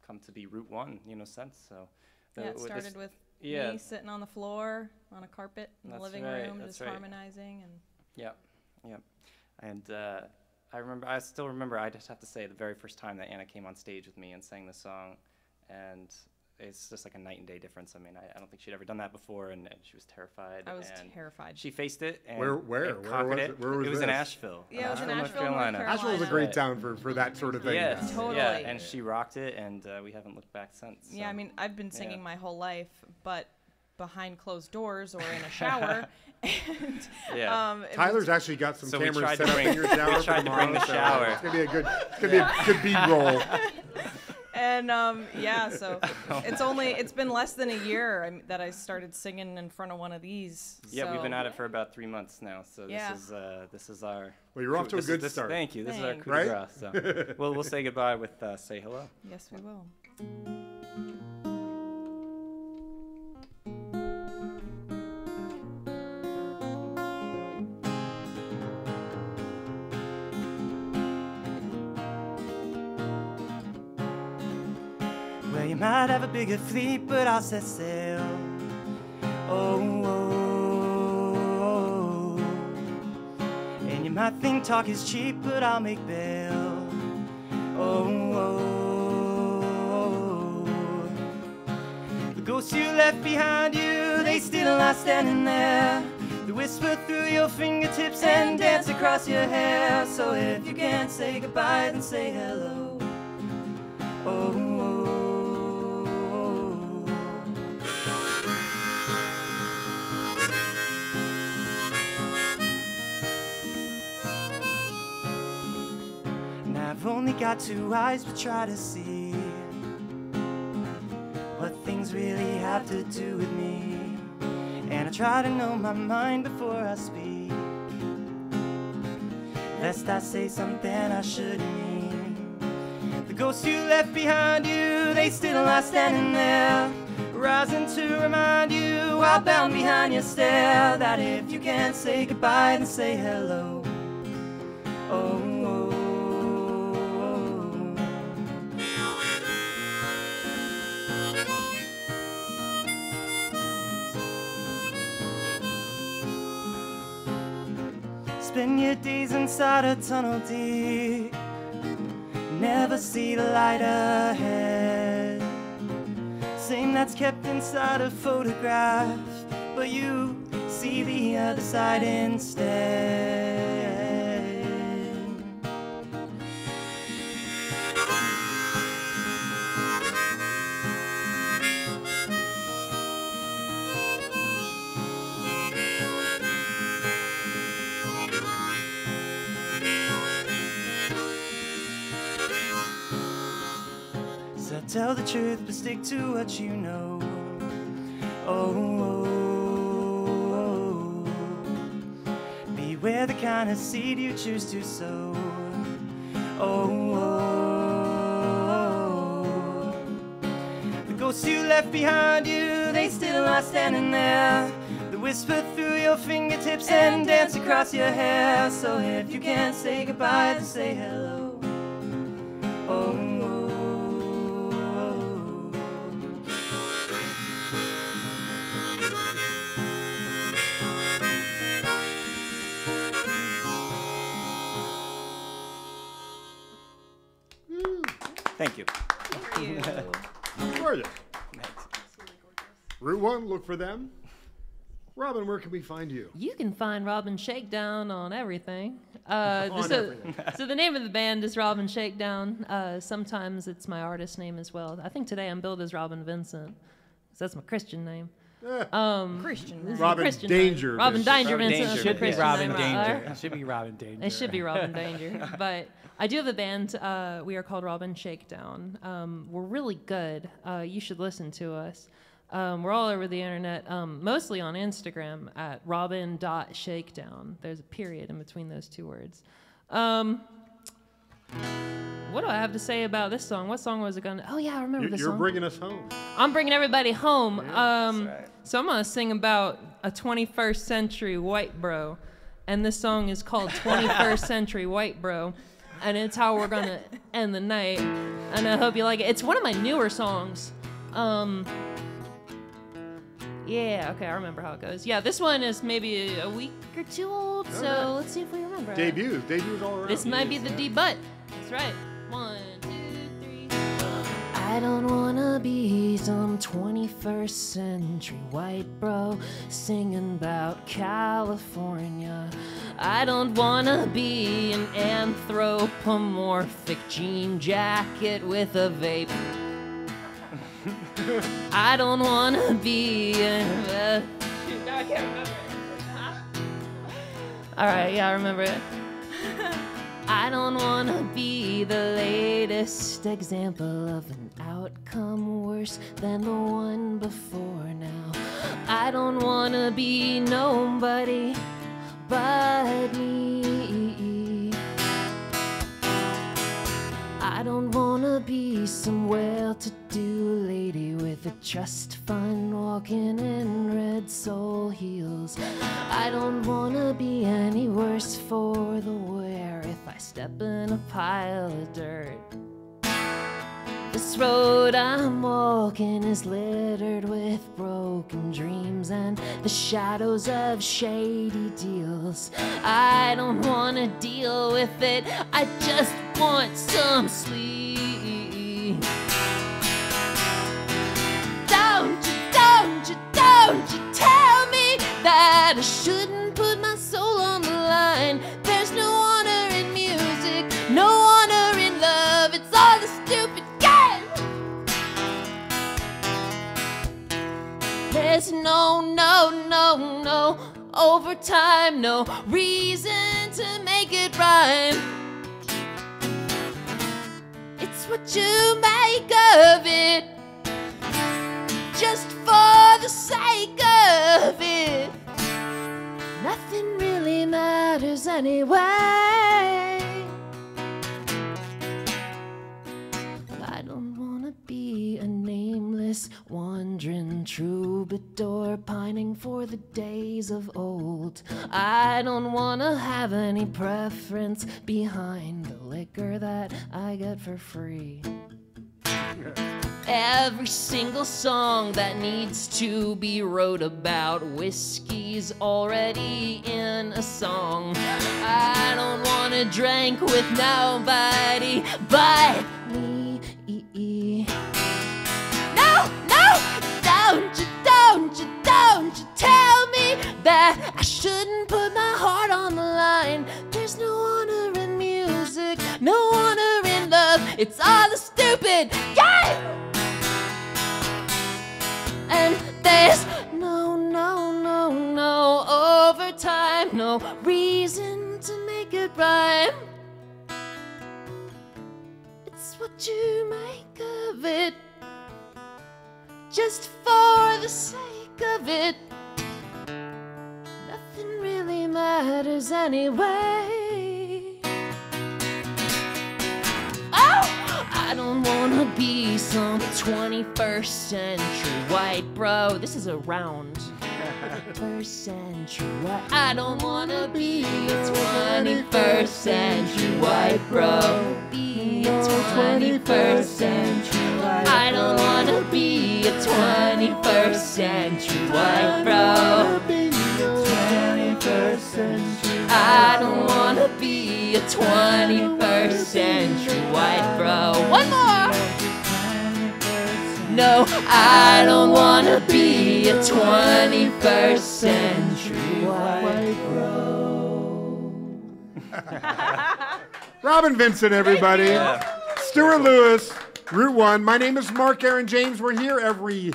come to be Route 1, since. So Yeah, it with started with yeah. me sitting on the floor on a carpet in the That's living right, room, that's just right. harmonizing, and Yep. And I still remember, I just have to say, the very first time that Anna came on stage with me and sang this song, and it's just like a night and day difference. I mean, I don't think she'd ever done that before, and she was terrified. I was and terrified. She faced it, and Where and was conquered it? Where was it was in this? Asheville. Yeah, it was in North Asheville, North Carolina. Carolina. Asheville's a Right. great town for that sort of thing. Yes, Totally. yeah, and she rocked it, and we haven't looked back since. Yeah, so. I mean, I've been singing Yeah. my whole life, but behind closed doors or in a shower. And, Yeah. it was- Tyler's actually got some So we cameras tried set to up bring- in your shower we tried for to bring the tomorrow, so shower. It's gonna be a good beat roll. And yeah, so it's been less than a year that I started singing in front of one of these. Yeah, we've been so- at it for about 3 months now, so Yeah. this is our. Well, you're off to a this is- good this- start. Thank you. This is our Thanks. coup de Right? grace. So we'll say goodbye with "Say Hello." Yes, we will. Well, you might have a bigger fleet, but I'll set sail. Oh, oh, oh. And you might think talk is cheap, but I'll make bail. Oh, oh, oh. The ghosts you left behind you, they still are standing there. They whisper through your fingertips and dance across your hair. So if you can't say goodbye, then say hello. Oh, oh, oh. Now I've only got 2 eyes, but try to see what things really have to do with me. And I try to know my mind before I speak, lest I say something I shouldn't mean. The ghosts you left behind you, they still are standing there, rising to remind you, while bound behind your stare, that if you can't say goodbye, then say hello. Oh, oh, oh. Spend your days inside a tunnel deep, never see the light ahead. Same that's kept inside a photograph, but you see the other side instead. So tell the truth, but stick to what you know. Oh, oh, oh. Beware the kind of seed you choose to sow. Oh, oh, oh. The ghosts you left behind you, they still are standing there. They whisper through your fingertips and dance across your hair. So if you can't say goodbye, then say hello. Oh, oh. Thank you. Thank you. Gorgeous. Route 1, look for them. Robin, where can we find you? You can find Robin Shakedown on everything. On so, everything. so the name of the band is Robin Shakedown. Sometimes it's my artist name as well. I think today I'm billed as Robin Vincent, 'cause that's my Christian name. Christian. this is Robin Christian Danger Robin Vincent. Danger Robin Vincent. Danger. is the Should be Christian Robin name. Danger. It should be Robin Danger. It should be Robin Danger. But I do have a band. We are called Robin Shakedown. We're really good. You should listen to us. We're all over the internet, mostly on Instagram at robin.shakedown. There's a period in between those two words. What do I have to say about this song? What song was it gonna? Oh yeah, I remember this You're song. bringing us home. I'm bringing everybody home. right. So I'm gonna sing about a 21st century white bro, and this song is called 21st Century White Bro, and it's how we're gonna end the night. And I hope you like it. It's one of my newer songs. Yeah, okay, I remember how it goes. Yeah, this one is maybe a week or two old, so right. let's see if we remember it. Debuts all around. This might be the debut. That's right. 1, 2, 3. I don't wanna be some 21st century white bro singing about California. I don't wanna be an anthropomorphic jean jacket with a vape. I don't wanna be I can't remember it. Alright, yeah, I remember it. I don't wanna be the latest example of an outcome worse than the one before now. I don't wanna be nobody but me. I don't wanna be some well-to-do lady with a trust fund walking in red sole heels. I don't wanna be any worse for the wear if I step in a pile of dirt. This road I'm walking is littered with broken dreams and the shadows of shady deals. I don't wanna deal with it, I just want some sleep. Don't you tell me that I shouldn't put my soul on the line. There's no honor in music, no honor in love, it's all a stupid game. There's no overtime, no reason to make it rhyme. It's what you make of it, just for the sake of it. Nothing really matters anyway. I don't wanna be a nameless, wandering troubadour pining for the days of old. I don't wanna have any preference behind the liquor that I get for free. Every single song that needs to be wrote about whiskey's already in a song. I don't wanna drink with nobody but me. No, don't you tell me that I shouldn't put my heart on the line. There's no honor in music, no honor in love, it's all a stupid game. And there's no overtime, no reason to make it rhyme. It's what you make of it, just for the sake of it. Nothing really matters anyway. Oh, I don't wanna be some 21st century white bro. This is a round. 21st century white. I don't wanna be a 21st century white bro. Be a 21st century white bro. I don't wanna be a 21st century white bro. I don't wanna be a 21st century white bro. One more! No, I don't wanna be a 21st century white bro. Robin Vincent, everybody. Stuart Lewis, Route 1. My name is Mark Aaron James. We're here every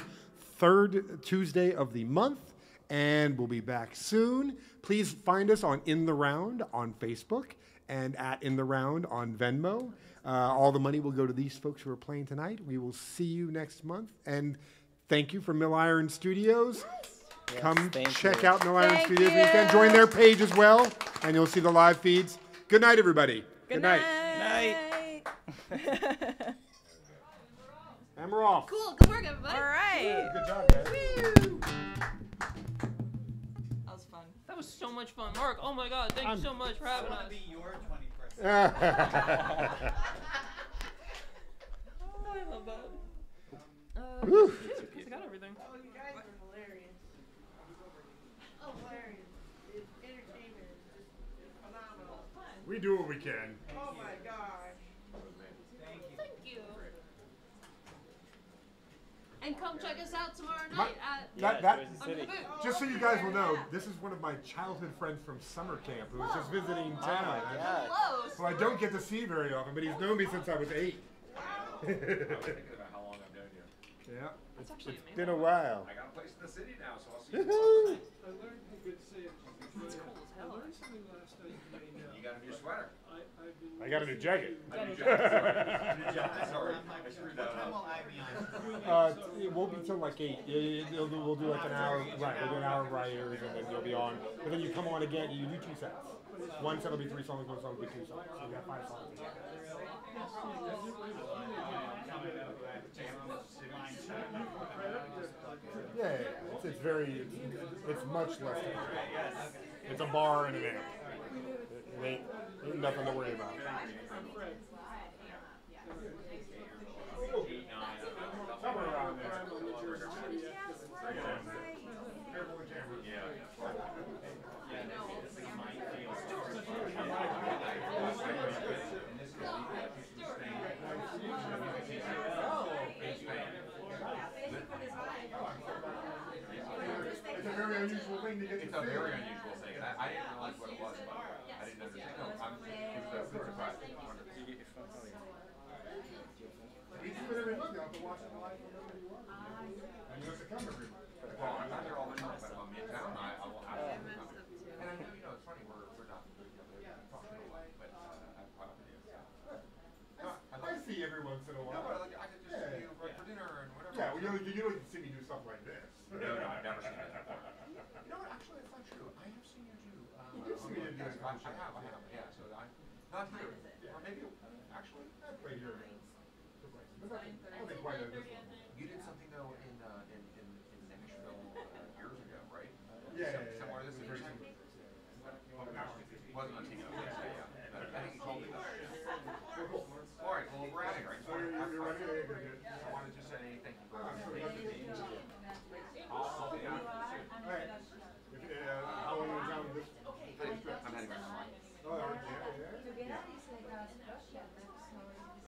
third Tuesday of the month, and we'll be back soon. Please find us on In the Round on Facebook and at In the Round on Venmo. All the money will go to these folks who are playing tonight. We will see you next month, and thank you for Milliron Studios. Yes, Come thank check you. out Milliron Thank Studios. you. You can join their page as well, and you'll see the live feeds. Good night, everybody. Good night. night. And we're off. Cool. Good work, everybody. All right. Good job, guys. That was fun. That was so much fun. Mark, oh my God, thank you so much for having us. your 20%. Oh, I love that. Whew. I got everything. Oh, you guys are hilarious. Hilarious. Entertainment is just phenomenal. We do what we can. Oh my gosh. Thank you. And come check us out tomorrow My- night at that- Under the Boot. Just so you guys will know, this is one of my childhood friends from summer camp who was just visiting town. Yeah. Hello. So I don't get to see very often, but he's known me since I was 8. I was thinking about how long I've known you. Yeah. That's actually amazing. Been a while. I got a place in the city now, so I'll see you. Woohoo! I learned, good to see you. That's cool as I hell. learned something last night. You got a new sweater. I've been I got a new jacket. A new jacket, sorry. New jacket, sorry. I screwed that up. It won't be till like 8. We'll do like an hour. Right, we'll do an hour of writers, and then you'll be on. But then you come on again. You do 2 sets. One set will be 3 songs. One song will be 2 songs. So we got 5 songs. Yeah, it's very, it's much less. It's a bar and an amp. It ain't nothing to worry about. Somewhere around there. Careful with camera. It's a very unusual thing to get to It's a see. very unusual thing, and I didn't realize what it was, but I didn't understand. No, it was a good surprise. We do it every month. You have to watch it live whenever you want. And you have to come every month. Well, I'm not there all the time, but if I'm in town, I will absolutely come. And I know, it's funny, we're not, talking a lot, but I probably do. I see every once in a No, while. but I could just see you for dinner and whatever. Yeah, well, you don't see me do stuff like this. No, I've never seen that before. You know what, actually, that's not true. I have seen you do. You've seen me do I have, yeah, so I'm not here. Or maybe, actually, I play here. But nothing quite like this one. you did something though in